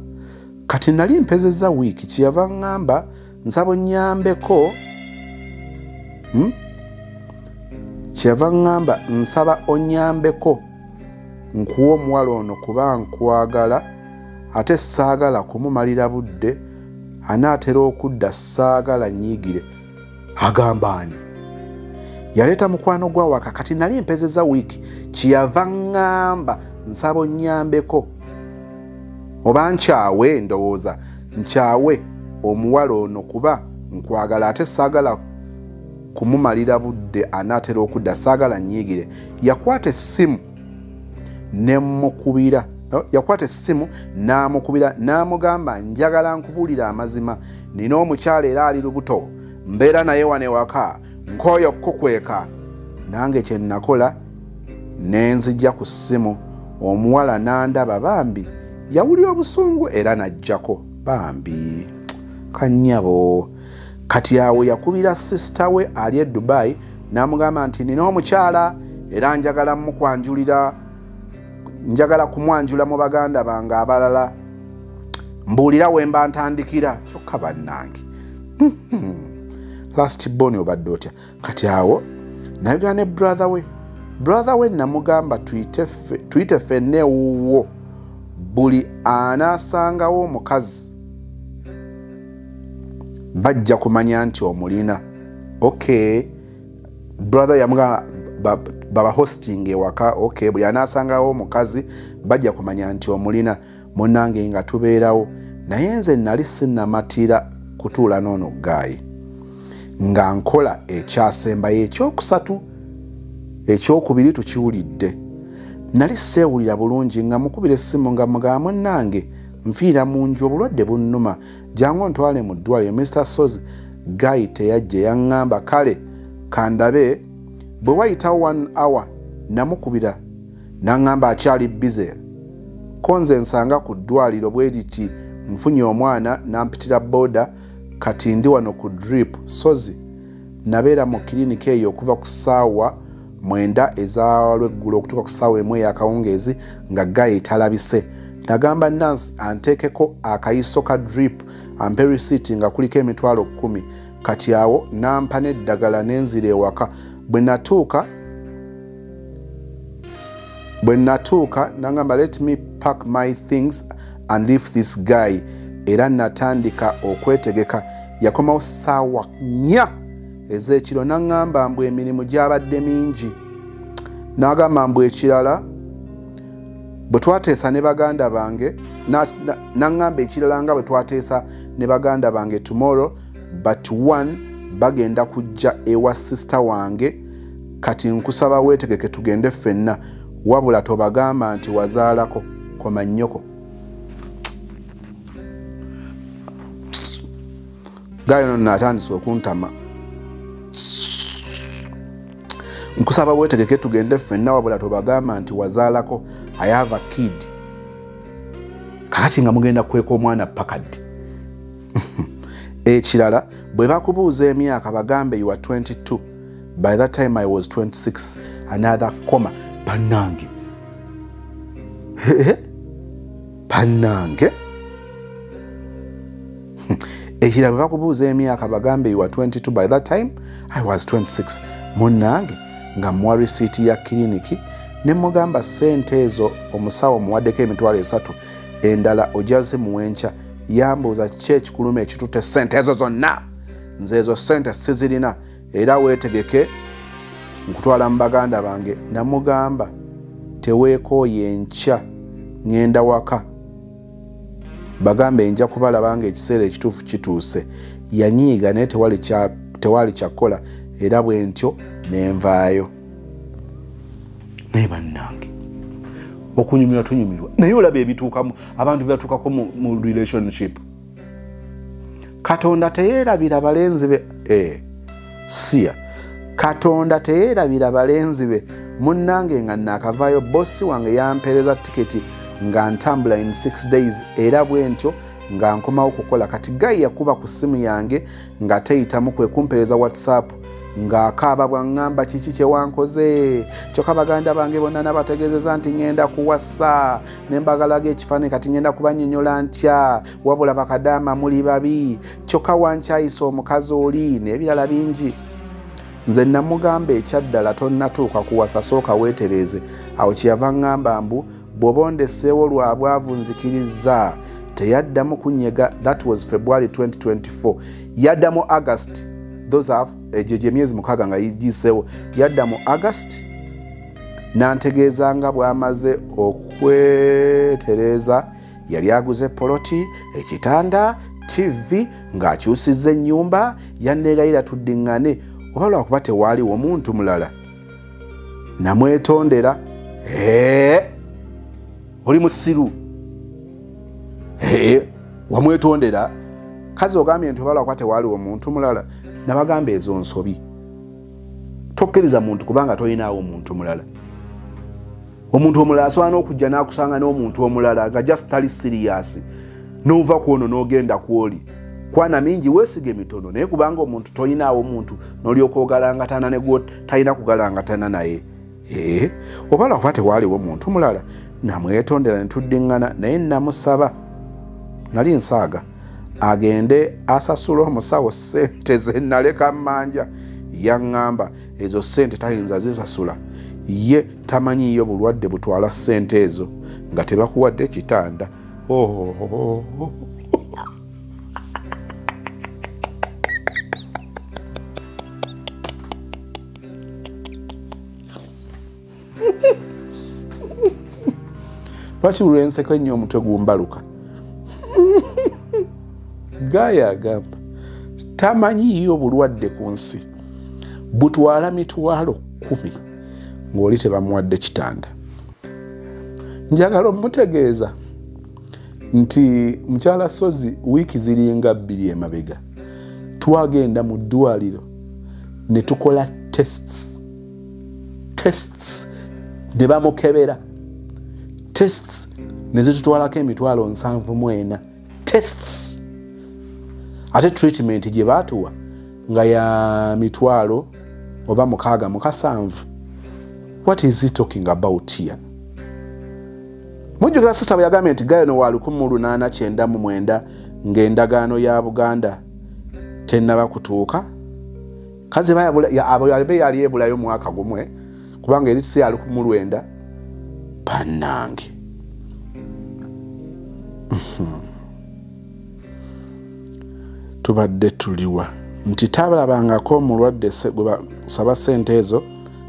kati nali mpezezza wiiki kyeyava ŋŋamba nsaba onnyambeko kyeyava ŋŋamba nsaba onnyambeko nkuwa omuwala ono kuba nkwagala ate saagala kumumalira budde anaatera okudda saagala nyiigire. Agamba ani? Yaleeta mukwano gwa waka kati nali mpezezza wiiki kyeyava ŋŋamba nsaba onnyambeko oba nkyawe ndowooza nkyawe omuwala ono kuba nkwagala ate saagala kumumalira budde anaatera okudda saagala nyiigire. Yakwata essimu n'amukubira n'amugamba njagala nkubuulira amazima nina omukyala era ali lubuto mbeera naye wane waka nkooye okukweka. Nange kye nakola ne nzijja ku ssimu omuwala n'andaba bambi yawulira obusungu era n'ajjako bambi kannyabo. Kati awo yakubira sisita we ali e Dubai n'amugamba nti nina omukyala era njagala kumwanjula mu baganda bange abalala mbuulira we mba ntandikira kyokka bannange. Last born obadde otya? Kati awo nayogera ne brother we namugamba tuyite ffenna ewuwo buli anaasangawo omukazi bajja kumanya nti omulina. Okay, brother yamugamba baba hosting ewaka. Okay, buli anaasangawo omukazi bajja kumanya nti omulina. Munnange nga tubeerawo naye nze nali sinnamatira kutuula n'ono Guy nga nkola ekyasembayo ekyokusatu. Ekyokubiri tukiwulidde. Nali seewulira bulungi nga mukubira essimu nga mugamba munnange nfiira mu nju obulwadde bunnuma jangu ntwale mu ddwaliro. Mr. Sozi Guy teyajja yaŋŋamba kale kandabe. Bwe wayitawo 1 hour namukubira n'aŋŋamba akyali bize ko nze nsanga ku ddwaliro bwe liti nfunye omwana nampitira boda kati ndi wano ku drip. Sozi nabeera mu kiriniki eyo okuva ku ssaawa 9 ez'olweggulo okutuuka ku ssaawa 1 ey'akawungeezi nga Guy talabise. Nagamba nurse anteekeko akayiso ka drip ampe receipt nga kuliko emitwalo 10. Kati awo nampa n'eddagala n'enzira ewaka. Bwe natuuka bwe natuuka nangamba let me pack my things and leave this guy era natandika okwetegeka. Yakomawo ssaawa 4 ez'ekiro naŋŋamba mbu emirimu gyabadde mingi. N'agamba mbu ekirala bwe twateesa ne baganda bange naŋŋamba ekirala nga bwe twateesa ne baganda bange tomorrow but one bagenda kujja ewa sister wange kati nkusaba weetegeke tugende ffenna wabula tobagamba nti wazaalako koma nnyoko. Gayo no natandise okuntama. Nkusaba weetegeke tugende ffenna wabula tobagamba nti wazaalako I have a kid. Kati nga mugenda kweka omwana pakadi. Ekirala bwe bakubuuza emyaka bagambe you are 22. By that time I was 26. Another comma. Bannange. Bannange. Ekirala bwe bakubuuza emyaka bagambe you are 22. By that time I was 26. Munnange nga mwa risiiti ya kiliniki ne mugamba ssente ezo omusawo muwaddeko emitwalo 3 endala ojaze muwenca. Yambuuza kiki ekikuluma ekitutte ssente ezo zonna. Nze ezo ssente sizirina era weetegeke nkutwala mu baganda bange. Namugamba teweekooye enkya ŋŋenda waka bagambe nja kubalaba nga ekiseera ekituufu kituuse. Yanyiiga naye tewali kyakola era bwe ntyo nenvaayo. Naye bannange okunyumirwa tunyumirwa naye olaba ebituukamu abantu byatuukako mu relationship. Katonda teyeerabira balenzi be siya Katonda teyeerabira balenzi be. Munnange nga nakavaayo bossi wange yampeereza tiketi nga ntambula in 6 days era bwe ntyo nga nkomawo kukola. Kati gayi yakuba ku simu yange nga teyitamu kwe kumpeereza WhatsApp ng'akaaba bw'aŋŋamba kiki kye wankoze. Kyokka baganda bange bonna nabategeezeza nti ŋŋenda kuwasa ne mbagalaga ekifaananyi kati ŋŋenda kubannyonnyola ntya wabula bakadaama muli babi kyokka wankyayisa omukazi oli n'ebirala bingi. Nze namugamba ekyaddala tonnatuuka kuwasa sooka weetereeze. Awo kyeyava ŋŋamba mbu bw'oba ondesseewo lwa bwavu nzikiriza. Teyaddamu kunnyega. That was February 2024. Yaddamu August. Those have gye myezi 6 nga yigiseewo. Yadda mu August nantegeeza nga bw'amaze okwetereeza yali aguze poloti, ekitanda, TV ng'akyusizza ennyumba. Yanneegayira tuddiŋŋane oba lwakuba tewaaliwo muntu mulala. Namwetondera. Oli musiru. Wamwetondera. Kazi ogambye nti oba lwakuba tewaaliwo muntu mulala. Nabagamba ezo nsobi. Tokkiriza muntu kubanga toyinaawo muntu mulala. Omuntu omulala asobola n'okujja n'akusanga n'omuntu omulala nga just tali serious. N'ova ku ono n'ogenda kwoli. Kwana mingi weesige mitono naye kubanga omuntu toyinaawo muntu n'olyoka ogalangatana ne gwo talina kugalangatana naye. Oba lwakuba tewaaliwo muntu mulala. Namwetondera ne tuddiŋŋana naye namusaba. Nali nsaaga. Agende asasula omusawo ssente ze naleka mmanja. Yaŋŋamba ezo ssente tayinza zisasula. Ye tamanyiyo bulwadde butwala ssente ezo nga tebakuwadde kitanda. Lwaki lwenseko ennyo omutwe gumbaluka? Gaya agamba tamanyiyo bulwadde ku nsi butwala mitwalo 10 ng'oli tebamuwadde kitanda. Njagala omutegeeza nti mukyala Sozi wiiki ziringa 2 emabega twagenda mu ddwaliro ne tukola tests ne bamukebera. Tests ne zitutwalako emitwalo 74 tests. Ate treatment gye baatuwa nga ya mitwalo oba 67. What is he talking about here? Mujjukira sister bwe yagambye nti Gayo wa 1899 ng'endagaano ya Buganda tennaba kutuuka. Kazi yali ebulayo mwaka gumwe kubanga eri si ya 1900 bannange tubadde tuliwa nti tabalabangako omulwadde gwe basaba ssente ezo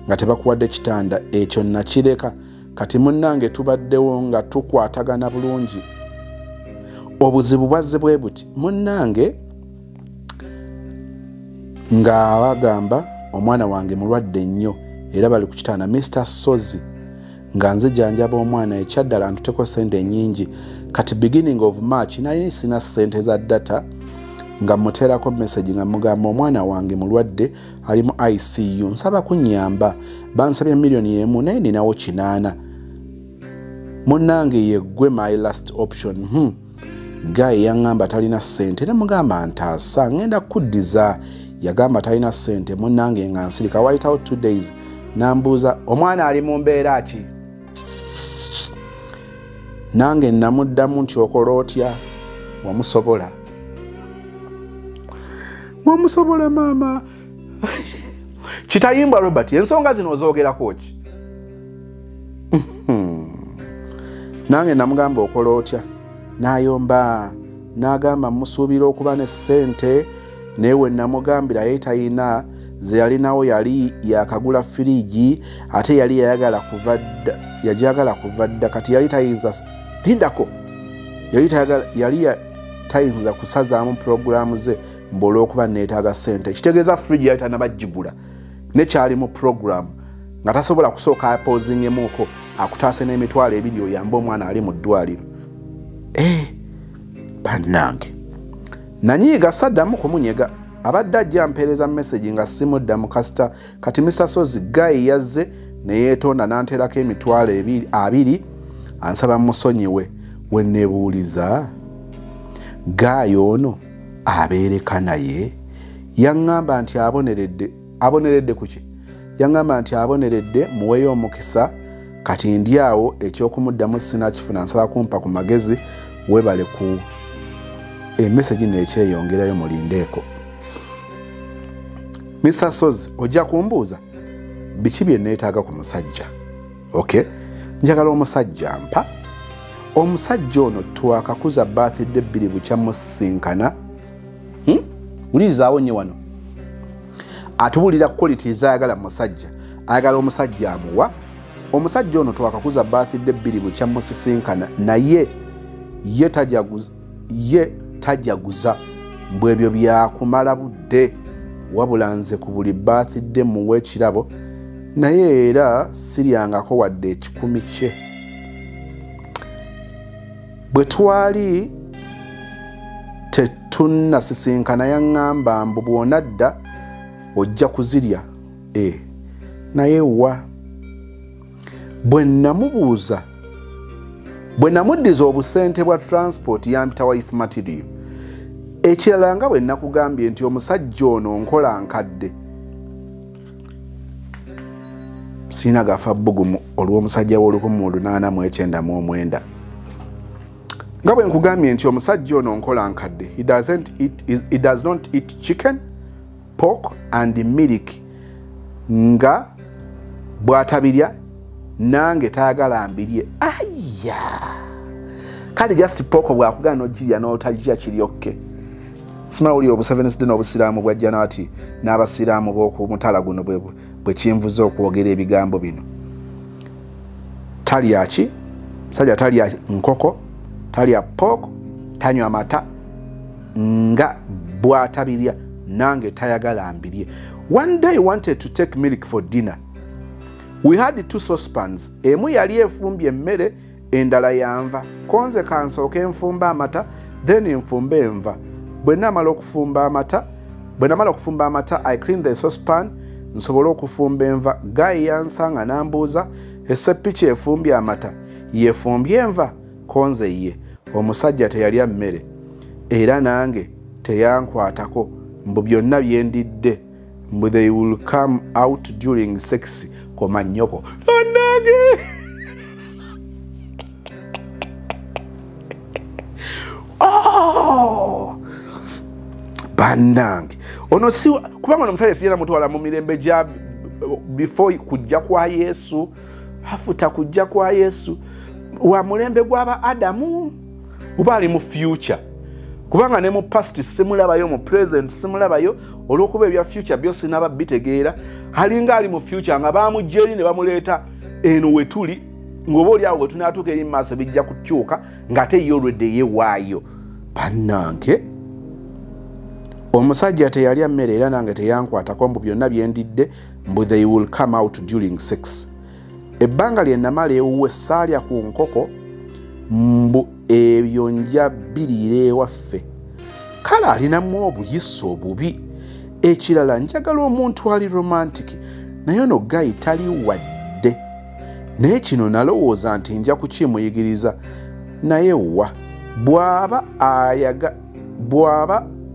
nga tebakuwadde kitanda ekyo nakireka kati munnange tubaddewo nga tukwatagana bulungi obuzibu bwazze bwe buti munnange nga bagamba omwana wange mulwadde nnyo era bali ku kitanda Mr. Sozi nga nze janjaba omwana ekyaddala ntuteko ssente nnyingi kati beginning of March nali sina ssente za data nga muterako message nga mugamba omwana wange mulwadde ali mu ICU nsaba kunnyamba bansabye miliyoni emu naye ninawo 8 munnange yeggwe my last option guy yaŋŋamba talina ssente ne mugamba ntaasa ngenda kuddiza yagamba talina ssente munnange nga nsirika wait out 2 days nambuuza omwana ali mu mbeera ki nange namuddamu nti okola otya wamusobola maama Kitayimbwa Robert ensonga zino ozoogerako ki nange namugamba okola otya n'ayomba n'agamba musuubira okuba ne ssente newe namugambira ye tayina ze yalinawo yali yakagula firiji ate yali yajagala kuva dda kati yali tayinza lindako yali tayinza kusazaamu programu ze mbola okuba neetaaga ssente kitegeeza firiji yali tanabagigula nekyali mu programu nga tasobola kusooka apozingemuuko akutaase n'emitwalo 2 oyambe omwana ali mu ddwaliro bannange nanyiiga saddamu kumunyega abadde ajja mpeereza message nga simuddamu kasita kati Mr. Sozi guy yazze neyeetonda nanteerako emitwalo 2 ansaba musonyiwe we neebuuliza guy ono abeereka naye yaŋŋamba nti aboneredde ku ki yaŋŋamba nti aboneredde muweeyo omukisa kati ndi awo ekyokumuddamu sinakifuna nsaba kumpa ku magezi webale ku message nekyeyongerayo mulindeeko Mr. Sozi ojja kumbuuza biki bye neetaaga ku musajja okay njagala omusajja mpa omusajja ono twakakuza birthday 2 bukya musinkana ulizaawo nnyo wano atubulira quality zaayagala musajja ayagala omusajja amuwa omusajja ono twakakuza birthday 2 bukya musisinkana naye ye tajaguza mbwebyo byakumala budde wabula nze ku buli birthday muwe ekirabo naye era siryangako wadde ekikumi kye bwe twali tetunnasisinkana yaŋŋamba mbu bw'onadda ojja kuzirya naye wa bwe namubuuza bwe namuddiza obusente bwa transport yampita wife material ekirala nga bwe nakugambye nti omusajja ono nkola nkadde sina gafa bbugumu olw'omusajja w'1899 nga bwe nkugambye nti omusajja ono nkola nkadde he does not eat chicken pork and milk nga bw'atabirya nange tayagala mbirye kale just pork bw'akugana ogirya n'otagirya kiryokke simala oli obuseventh n'obusiraamu bwajja nati n'abasiraamu b'okumutala guno bwe kinvuze okwogera ebigambo bino talya ki musajja talya nkoko talya pork tanywa mata nga bw'atabirya nange tayagala mbirye one day I wanted to take milk for dinner we had 2 saucepans emu yali efumbye emmere endala yanva konze kansooka enfumba amata then enfumba enva bwe namala okufumba amata I clean the saucepan nsobole okufumba enva guy yansanga nambuuza esseppiki efumbye amata yefumbye enva konze ye omusajja teyalya mmere era nange teyankwatako mbu byonna byendidde mbu they will come out during sex koma nnyoko nange bannange ono si kubanga omusajja siyena mutwala mu mirembe gya before kujja kwa Yesu hafuta kujja kwa Yesu wa mulembe gw'aba Adamu oba ali mu future kubanga ne mu past simulabayo mu present simulabayo olwokuba ebya future byose naba bitegeera alinga ali mu future nga bamujjeri ne bamuleeta eno wetuli ngoba oli awo wetunatuuka eri maaso bijja kukyuka ng'ate ye already yewaayo bannange omusajja teyalya mmere era nange teyankwatako mbu byonna byendidde mbu they will come out during sex ebbanga lye namala ewuwe saalya ku nkoko mbu ebyo nja biriira ewaffe kale alinamu obuyisa obubi ekirala njagala omuntu ali romantic naye ono gayi tali wadde naye kino nalowooza nti nja kukimuyigiriza naye wa bw'aba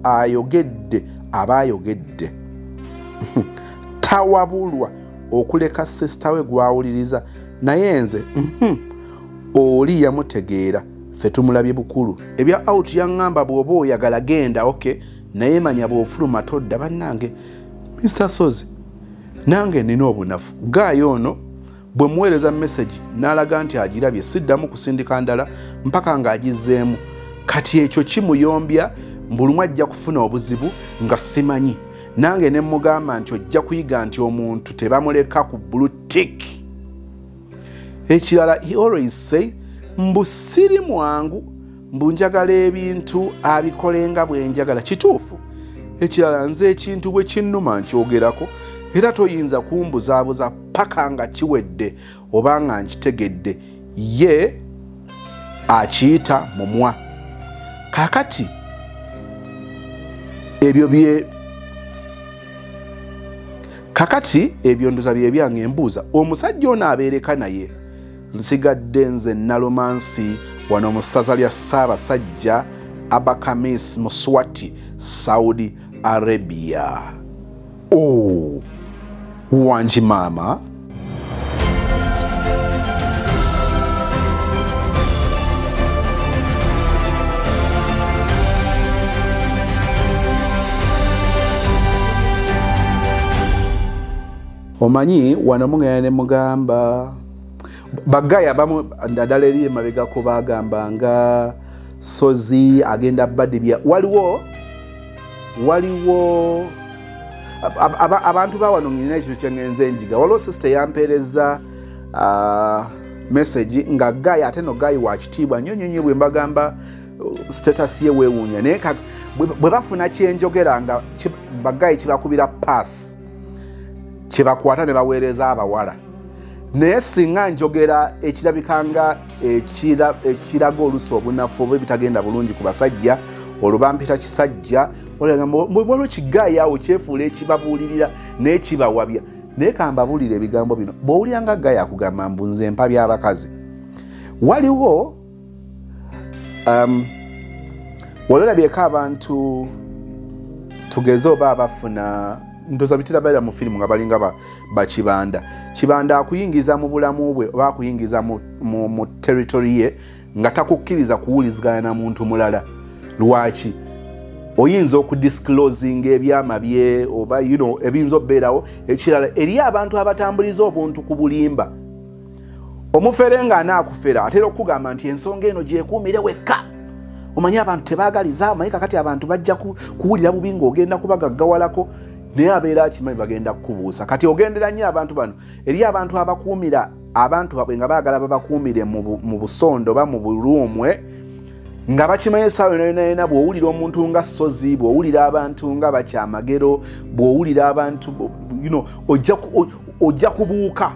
ayogedde aba ayogedde tawabulwa okuleka sisita we gwawuliriza naye nze oli yamutegeera ffe tumulabye bukulu ebya out yaŋŋamba bw'oba oyagala genda okay naye manya bw'ofuluma todda bannange Mr. Sozi nange nina obunafu gaayo ono bwe muweereza message n'alaga nti agirabye siddamu kusindika ndala mpaka ng'agizzeemu kati ekyo kimuyombya mbulumu ajja kufuna obuzibu nga simanyi nange ne mugamba nti ojja kuyiga nti omuntu tebamuleka ku blue tick ekirala he always say mbu siri mwangu mbu njagala ebintu abikolenga bwe njagala kituufu ekirala nze ekintu bwe kinnuma nkyogerako era toyinza kumbuzaabuza paka nga kiwedde oba nga nkitegedde ye akiyita mumwa kakati ebyo ndoza bye byange embuuza omusajja ono abeereka naye nsigadde nze nalomansi wano mu ssaza lya Ssaabasajja Abakamis Muswati Saudi Arabia wanji mama omanyi wano mungenda ne mugamba bagaya abamu ndadala eri emabegako bagambanga Sozi agenda badibya waliwo abantu bawano ngina ekintu kyengenze enjiga waliwo sister yampeereza message nga gaya ate no gayi wa kitiibwa nnyo bwe mbagamba status ye weewuunya naye bwe bafuna kyenjogera nga bagayi kibakubira pass kyebakwata ne baweereza abawala naye singa njogera ekirabikanga ekiraga olusi obunafu oba ebitagenda bulungi ku basajja olwo bampita kisajja olwo kigayi awo kyefuula ekibabuulirira n'ekibawabya naye kambabuulira ebigambo bino bw'owulira nga gayi akugamba mbu nze mpa by'abakazi waliwo olalabyeko abantu tugeze oba abafuna ndoza bitirabaira mu filimu nga balinga Kibanda akuyingiza mu bulamu bwe oba akuyingiza mu territory ye nga takukkiriza kuwulizigana na muntu mulala lwaki oyinza okudisclosing ebyama bye oba ebiyinza obbeerawo ekirala eri abantu abatambuliza obuntu ku bulimba omufere nga anaakufera atera okugamba nti ensonga eno gyekuumire wekka omanyi abantu tebaagaliza amanyi kakati abantu bajja kuwulira bubi ng'ogenda kubagaggawalako naye abeera akimanyi bagenda kukubuusa kati ogendera nnyo abantu bano eri abantu abakuumira abantu babwe nga baagala babakuumire mu busondo oba mu bulumwe nga bakimanyi essaawa yonayona bw'owulira omuntu nga Sozi bw'owulira abantu nga Bakyamagero bw'owulira abantu ojja kubuuka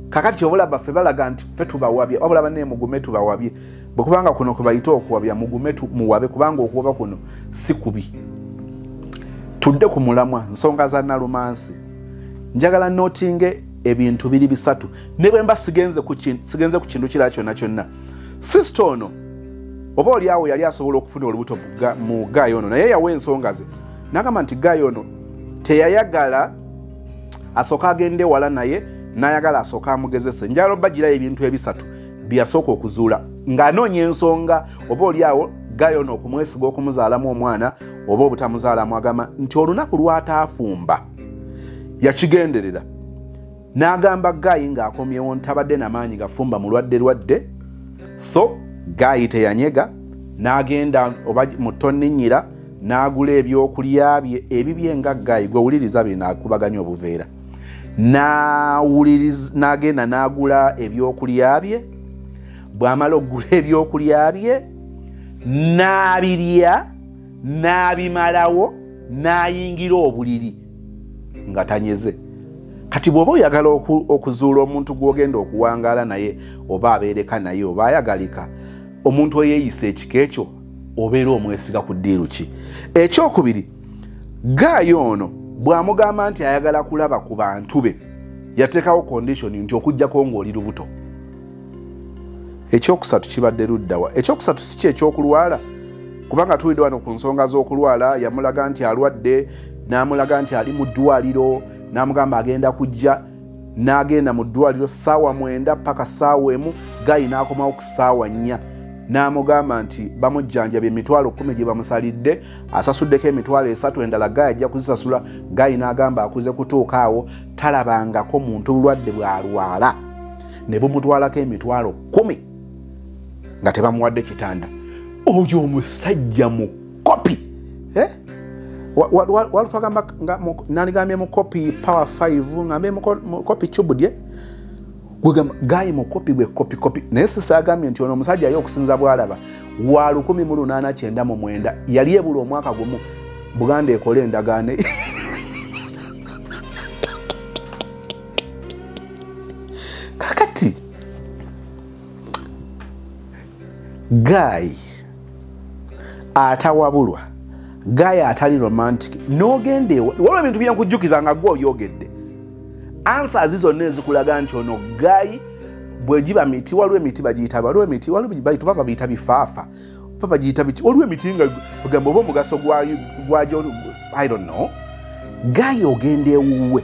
kakati kyobola baffe balaga nti ffe tubawabye wabula banne mugume tubawabye bwe kubanga kuno kwe bayita okuwabya mugume muwabe kubanga okuwaba kuno si kubi tudde ku mulamwa nsonga za nalumansi njagala notinge ebintu biri bisatu ne bwe mba sigenze ku kintu kirala kyonna sister ono oba oli awo yali asobola okufuna olubuto mu Gayo ono naye yawa ensonga ze n'agamba nti Gayo ono teyayagala asooka agende wala naye n'ayagala asooka amugezese njagala obagirayo ebintu ebisatu byasooka okuzuula ng'anoonya ensonga oba oli awo Gayo ono okumwesiga okumuzaalamu omwana oba obutamuzaalamu agamba nti olunaku lwataafumba yakigenderera n'agamba Gayi ng'akomyewo ntabadde n'amaanyi gafumba mulwadde so Gayi teyanyega n'agenda oba mu tonninnyira n'agula ebyokulya bye ebibye nga Gayi gwe wuliriza bye n'akubaganya obuveera n'agenda n'agula ebyokulya bye bw'amala okugula ebyokulya bye n'abirya n'abimalawo n'ayingira obuliri nga tanyeze. Kati bw'oba oyagala okuzuula omuntu gw'ogenda okuwangaala naye oba abeereka naye oba ayagalika omuntu eyeeyisa ekika ekyo obeera omwesiga ku ddiiru ki. Ekyokubiri, Gayi ono bw'amugamba nti ayagala kulaba ku bantu be yateekawo condition nti okuggyako ng'oli lubuto. Ekyokusatu kibadde luddawa. Ekyokusatu si kye ekyokulwala kubanga tuwidde wano ku nsonga z'okulwala yamulaga nti alwadde n'amulaga nti ali mu ddwaliro n'amugamba agenda kujja n'agenda mu ddwaliro ssaawa 9 paka ssaawa 1 Gayi n'akomawo ku ssaawa 4 n'amugamba nti bamujjanjabye emitwalo 10 gye bamusalidde asasuddeko emitwalo 3 endala Gayi ajja kuzisasula. Gayi n'agamba akuze kutuuka awo talabangako muntu bulwadde bw'alwala ne bumutwalako emitwalo 10 nga tebamuwadde kitanda. Oyo omusajja mukopi walutwagamba nanigambye mukopi power 5 ngambe mukopi chubudye gwegamba Gayi mukopi bwe kopi naye sisa agambye nti ono omusajja ayo okusinza bwalaba wa 1899 yali ebula omwaka gumu Buganda ekole endagaano kakati Gayi atawabulwa Gayi atali romantic n'ogende waliwo ebintu byenkujjukiza nga gwe obyogedde answers zonna ezikulaga nti ono Gayi bwe giba miti waliwo emiti bagiyita waliwo emiti waliwo babiyita bifaafa bagiyita waliwo emiti nga bagamba oba omugaso gwajo I don't know. Gayi ogende ewuwe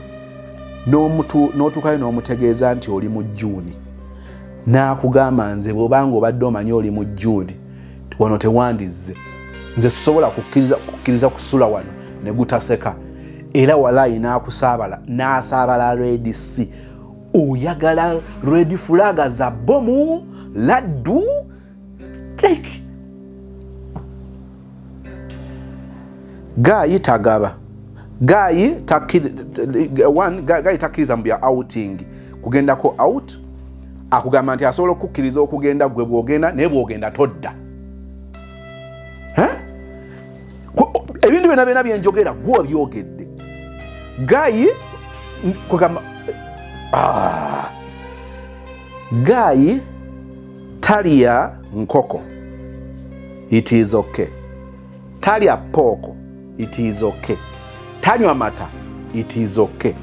n'otuukayo n'omutegeeza nti oli mu Juni n'akugamba nze bw'obanga obadde omanyi oli mu Juni wano tewandizze nze sisobola kukkiriza kusula wano ne gutaseka era walayi n'asaabala Red Sea oyagala red flag za bomu laddu like Gayi tagaba Gayi takkiriza mu bya outing kugendako out akugamba nti asobola okukkiriza okugenda gwe bw'ogenda naye bw'ogenda todda. Ebintu byonna byenjogera gwe obyogedde. Gayi kugamba Gayi talya nkoko, it is okay. Talya poko, it is okay. Tanywa mata, it is okay.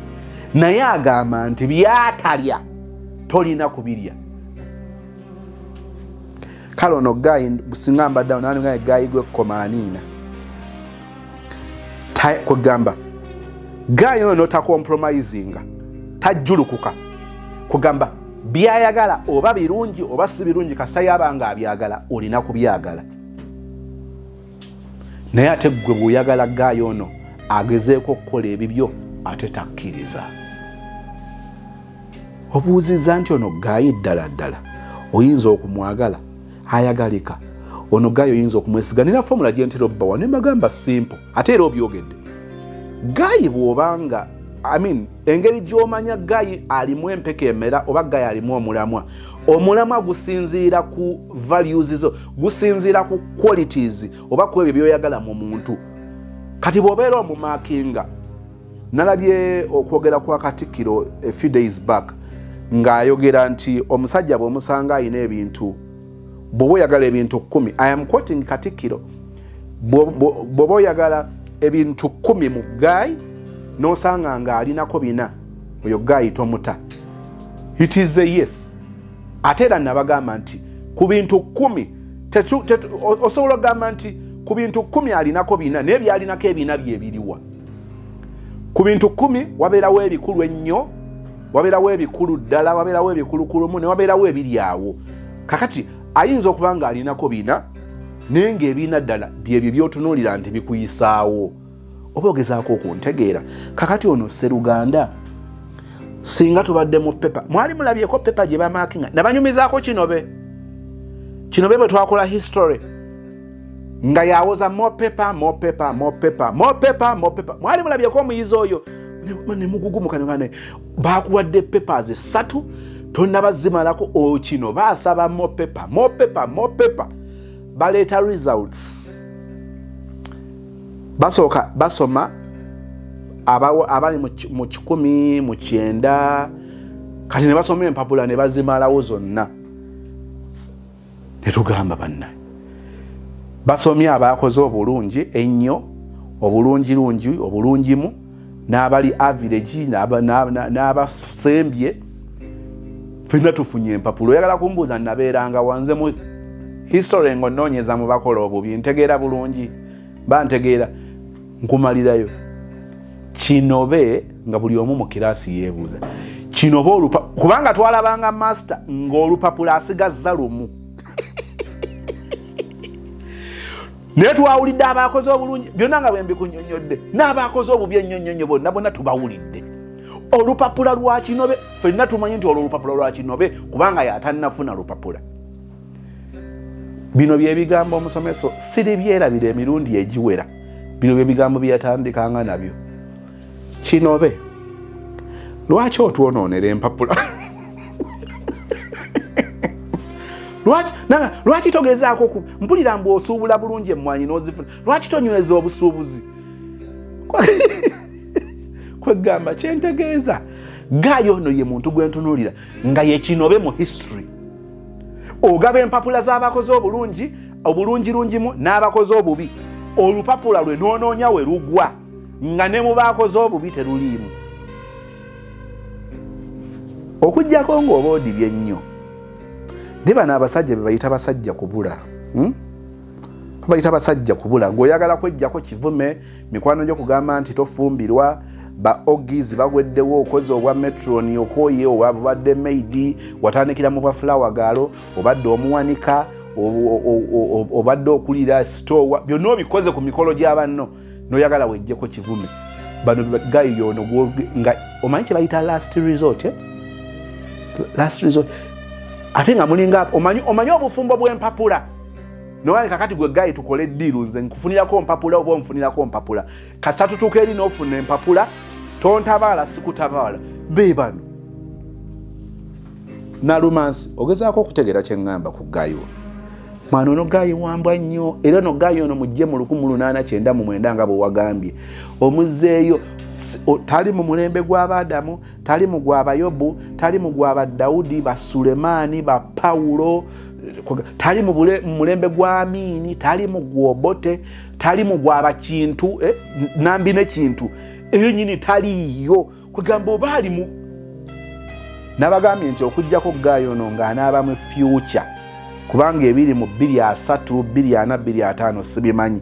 Naye agamba nti byatalya tolina kubirya. Kale ono Gayi singa mbadde awo nani Gayi gwe komanina kugamba Gayi ono takompromisinga tajjulukuka kugamba byayagala oba birungi oba si birungi kasita yabanga abyagala olina kubyagala. Naye ate gwe bw'oyagala Gayi ono agezeeko okukola ebibyo ate takkiriza. Obuuziza nti ono Gayi ddala oyinza okumwagala ayagalika ono Gayi oyinza okumwesiga. Nina formula gye ntera obbawa ne mbagamba simple ate era obyogedde. Gayi bw'obanga engeri gy'omanya Gayi alimu empeke emera oba Gayi alimu omulamwa. Omulamwa gusinziira ku values zo, gusinziira ku qualities oba ku ebyo byoyagala mu muntu. Kati bw'obeera omumakinga nalabye okwogera kwa Katikkiro a few days back ng'ayogera nti omusajja bw'omusanga ayina ebintu bw'oba oyagala ebintu 10 I am quoting Katikkiro bw'oba oyagala ebintu 10 mu Gayi n'osanga nga alinako 4 oyo Gayi tomuta. It is a yes. Ate era nabagamba nti ku bintu 10 osobola okugamba nti ku bintu 10 alinako 4 naye byalinako ebina bye biriwa. Ku bintu 10 wabeerawo ebikulu ennyo, wabeerawo ebikulu ddala, wabeerawo ebikulukulumu ne wabeerawo ebiri awo. Kakati ayinza okuba nga alinako 4 naye ng'ebiina ddala byebyo by'otunuulira nti bikuyisaawo. Oba ogezaako okuntegeera. Kakati ono Sseruganda singa tubadde mu pepa mwali mulabyeko pepa gye bamakinga nabanyumizaako kinobe bwe twakola history nga yawoza more paper mwali mulabyeko omuyizi oyo ne mugugumukane bakuwadde papers 3 tonnabazimalako kino baasaba more paper baleeta results basooka basoma abali mu 10 mu 9 kati ne basoma empapula ne bazimalawo zonna netugamba banna basomye abakoze obulungi ennyo obulungimu n'abali average n'abasembye fenna tufunye empapulo oyagala kumbuuza nabeeranga wanze mu history ng'onoonyeza mu bakola obubi ntegeera bulungi bantegeera nkumalirayo kinobe nga buli omu mu kiraasi yeebuuza kinobe kubanga twalabanga master ng'olupapula asigazza lumu naye twawulidde abakoze obulungi byonna nga bwe mbikunyonyodde n'abakoze obubi ennyonnyonnyo bonna tubawulidde olupapula lwa kinobe ffenna tumanyi nti olwo olupapula lwa kinobe kubanga yatannafuna lupapula bino byebigambo omusomeso siri byerabira emirundi egiwera bino byebigambo byeyatandikanga nabyo kinobe lwaki otwonoonera empapula lwaki togezaako mpulira mbu osuubula bulungi emmwanyi n'ozifuna lwaki tonyweza obusuubuzi kwegamba kyentegeeza gaayo ono ye muntu gwentunuulira nga ye kinobe mu history ogaba empapula z'abakoze obulungirungimu n'abakoze obubi olupapula lwe noonoonya we lugwa nga ne mu bakoze obubi teruliimu okuggyako ng'oba odibye nnyo ne bano abasajja be bayita basajja kubula bayita basajja kubula ng'oyagala kweggyako kivume mikwano gyo kugamba nti tofumbirwa ba ogizi bagweddewo okoze obwa metroni okoye obadde maidi watandikira mu bwa flower gaalo obadde omuwanika obadde okulira store byonna obikoze ku mikolo gy'abanno n'oyagala weggyeko kivume bano gayi yono nga omanyi kye bayita last resort ate nga mulinga omanyi obufumbo bw'empapula nowali kakati gwe gayi tukole eddiiru nze nkufunirako mpapula oba onfunirako mpapula kasita tutuuka eri n'ofuna empapula tontabaala sikutabaala be bano nalumansi ogezaako okutegeera kye ŋŋamba ku gayi ono mwana ono gayi wambwa nnyo era ono gayi ono mujje mu 1899 nga bwe wagambye omuzzeeyo tali mu mulembe gw'Abadamu tali mu gw'Abayobu tali mu gw'Abadawudi Basulemaani Bapawulo tali mu mulembe gwa Amini tali mu gwobote tali mu gw'Abakintu nambi n'ekintu eyo nyini taliyo kwegamba oba ali mu nabagambye nti okuggyako gayi ono ng'anaaba mu future kubanga ebiri mu 23 24 25 sibimanyi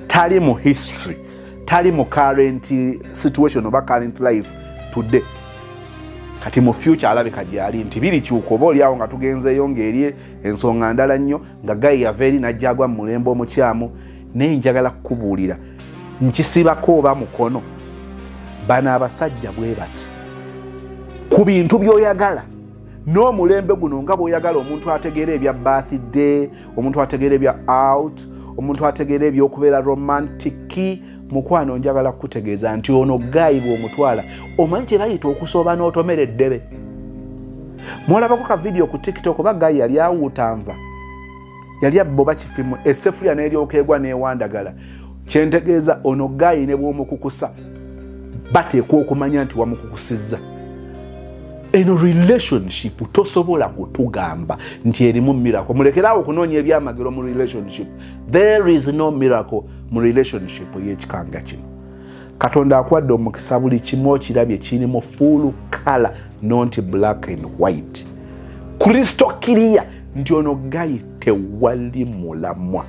tali mu history tali mu current situation oba current life today kati mu future alabika gyali nti biri kyuko oba oliawo nga tugenzeeyo ng'eri ensonga ndala nnyo nga gayi yava eri najjagwa mu mulembe omukyamu naye njagala kukubuulira nkisibako oba mukono bano abasajja bwe bati ku bintu by'oyagala n'omulembe guno nga bw'oyagala omuntu ategeera ebya birthday omuntu ategeera ebya out omuntu ategeera ebyokubeera romantiki mukwano njagala kukutegeeza nti ono gayi bw'omutwala omanyi kye bayita okusoba n'otomera eddebe mwolabako ka video ku TikTok oba gayi yali awuutanva yali abboba kifimu essefulya n'eryoka egwa n'ewandagala kyentegeeza ono gayi ne bw'omukukusa bateekwa okumanya nti wamukukusizza eno relationship tosobola kutugamba nti erimu miracle mulekerawo okunoonya ebyamagero mu relationship there is no miracle mu relationship y'ekikanga kino katonda akuwadde omukisa buli kimu okirabye kirimu full color not black and white kristo kiriya nti ono gayi tewali mulamwa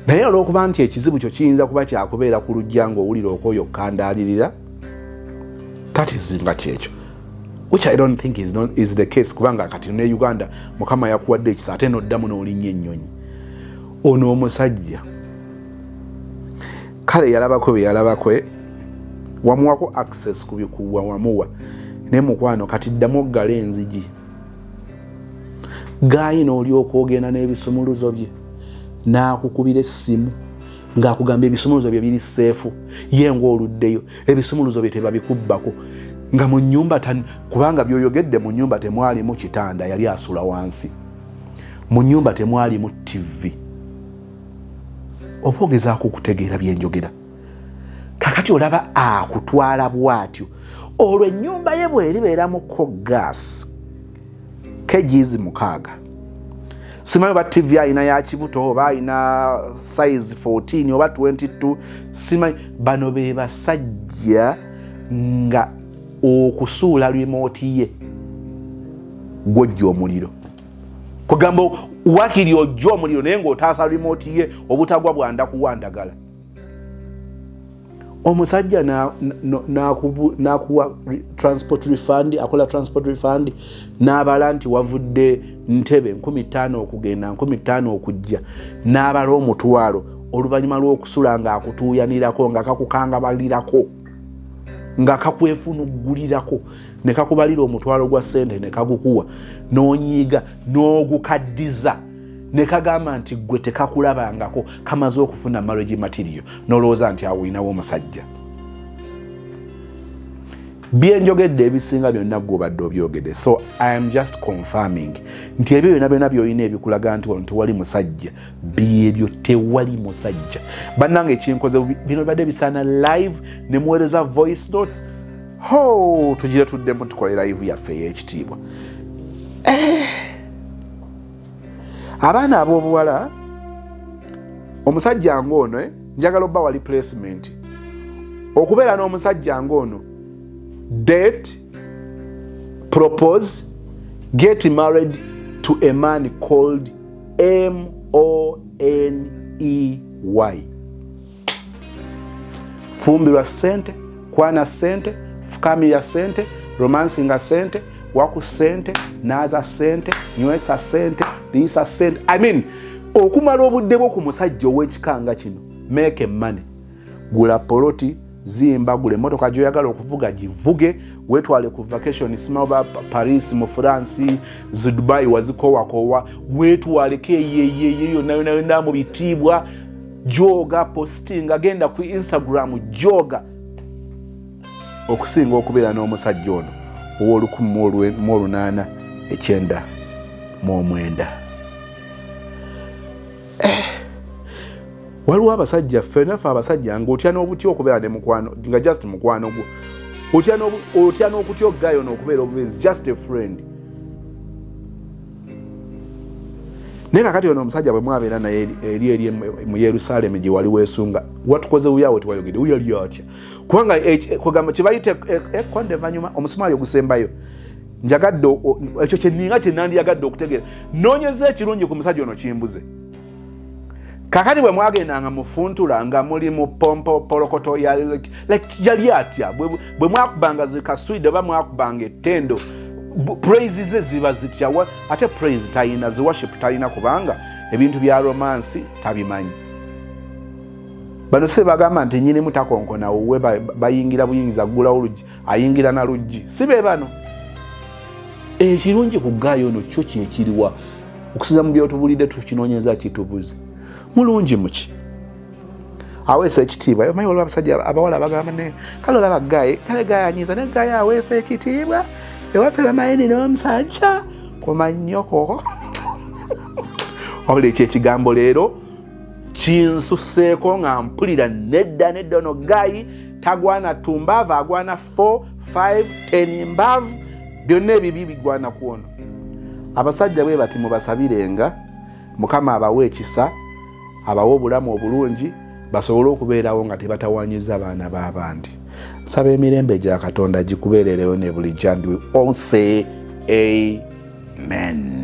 naye olw'okuba nti ekizibu kyo kiyinza kuba kyakubeera ku lujja ng'owulira okwoyo okukandaalirira that is nga kyekyo which I don't think is the case kubanga kati ne Uganda mukama yakuwadde ekisa ate n'oddamu n'olinnya ennyonyi ono omusajja kale yalabako bye yalabako wamuwako access kubikuwa wamuwa ne mukwano kati ddamu oggala enzigi gayi n'olyoka ogenda n'ebisumuluzo bye n'akukubira essimu ng'akugamba ebisumuluzo bye biri seefu ye ng'oluddeyo ebisumuluzo bye tebabikubbako nga mu nnyumba kubanga by'oyogedde mu nnyumba temwalimu kitanda yali asula wansi mu nnyumba temwalimu TV oba ogezaako okutegeera bye njogera kakati olaba akutwala bw'atyo olwo ennyumba ye bw'eribeeramuko gaasi kgs 6 simanyi oba TV ayina ya kibuto oba ayina size 14 oba 22 simanyi bano be basajja nga okusuula remote ye gw'ojja omuliro kugamba wakiri ojja omuliro naye ng'otaasa remote ye obutagwa bwanda kuwandagala omusajja n'akuwa transport refund akola transport refund n'abala nti wavudde ntebe 15,000 okugenda 15,000 okujja n'abala omutwalo oluvannyuma lw'okusula ng'akutuuyanirako nga kakukangabalirako nga kakwefunuggulirako ne kakubalira omutwalo gwa ssente ne kagukuwa n'onyiiga n'ogukaddiza ne kagamba nti gwe tekakulabangako kamaze okufuna marriage material n'olowooza nti awinawo omusajja byenjogedde ebisinga byonna gw'obadde obyogedde so I am just confirming nti ebyo byonna by'olina ebikulaga nti wano tewali musajja byebyo tewali musajja bannange ekinkoze bino bibadde bisaana live ne muweereza voice notes tugire tuddemu tukole live yaffe ey'ekitiibwa abaana ab'obuwala omusajja ng'ono njagala obba wali placement okubeera n'omusajja ng'ono date propose get married to a man called MONEY fumbirwa sente kwana sente fukamira sente romansinga sente waku sente naza sente nywesa sente liisa sente I mean okumala obudde bwo ku musajja ow'ekikanga kino make money gula poloti zimba gule motoka gyoyagala okuvuga givuge wetwale ku vacation simaba Paris mu France Dubai wazikowakowa wetwaleko yeyeyo nayo mu bitiibwa joga posting agenda ku Instagram joga okusinga okubeera n'omusajja ono ow'olukumu8 waliwo abasajja ffenaffe abasajja ng'otya n'obutya okubeera ne mukwano nga just mukwano gwo otya n'okutya oggayo n'okubeera obubezi just a friend naye kakati ono omusajja bwe mwabeera naye eri mu Yerusaalemi gye wali weesunga watukoze wuyawo tewayogedde wuyali atya kubanga kugamba kyebayita ekondevanyuma omusumaali ogusembayo njagadde ekyo kyenninga kyenandiyagadde okutegeera noonyeza ekirungi ku musajja ono kimbuze kakati bwe mwagendanga mufuntula nga muli mu pompo polokoto yali atya bwe mwakubanga zikaswide oba mwakubanga ettendo praise ze ziba zitya ate praise talina zi worship talina kubanga ebintu bya romance tabimanyi bano se bagamba nti nyini mutakonkona uwe bayingira buyingiza gula oluji ayingira na luji sibe bano ekirungi kugayo no kyo kyekiriwa okusiza mu byotubulidde tukinoonyeza kitubuze mulungi muki aweesa ekitiibwa mayi olwa abasajja abawala bagamba ne kale olaba gaye kale gaye anyiza ne gaye aweesa ekitiibwa ewaffe bamayini n'omusajja kumannyoko wabula ekyekigambo leero kinsuseeko nga mpulira nedda ono gayi tagwana tumbaavu agwana 4, 5, 10 mbaavu byonna ebibi bigwana kwono abasajja bwe bati mubasabirenga mukama abawe ekisa abawe obulamu obulungi basobole okubeerawo nga tebatawanyiza abaana b'abandi nsaba emirembe gya Katonda gikubeerereyo ne bulijjo and we all say amen.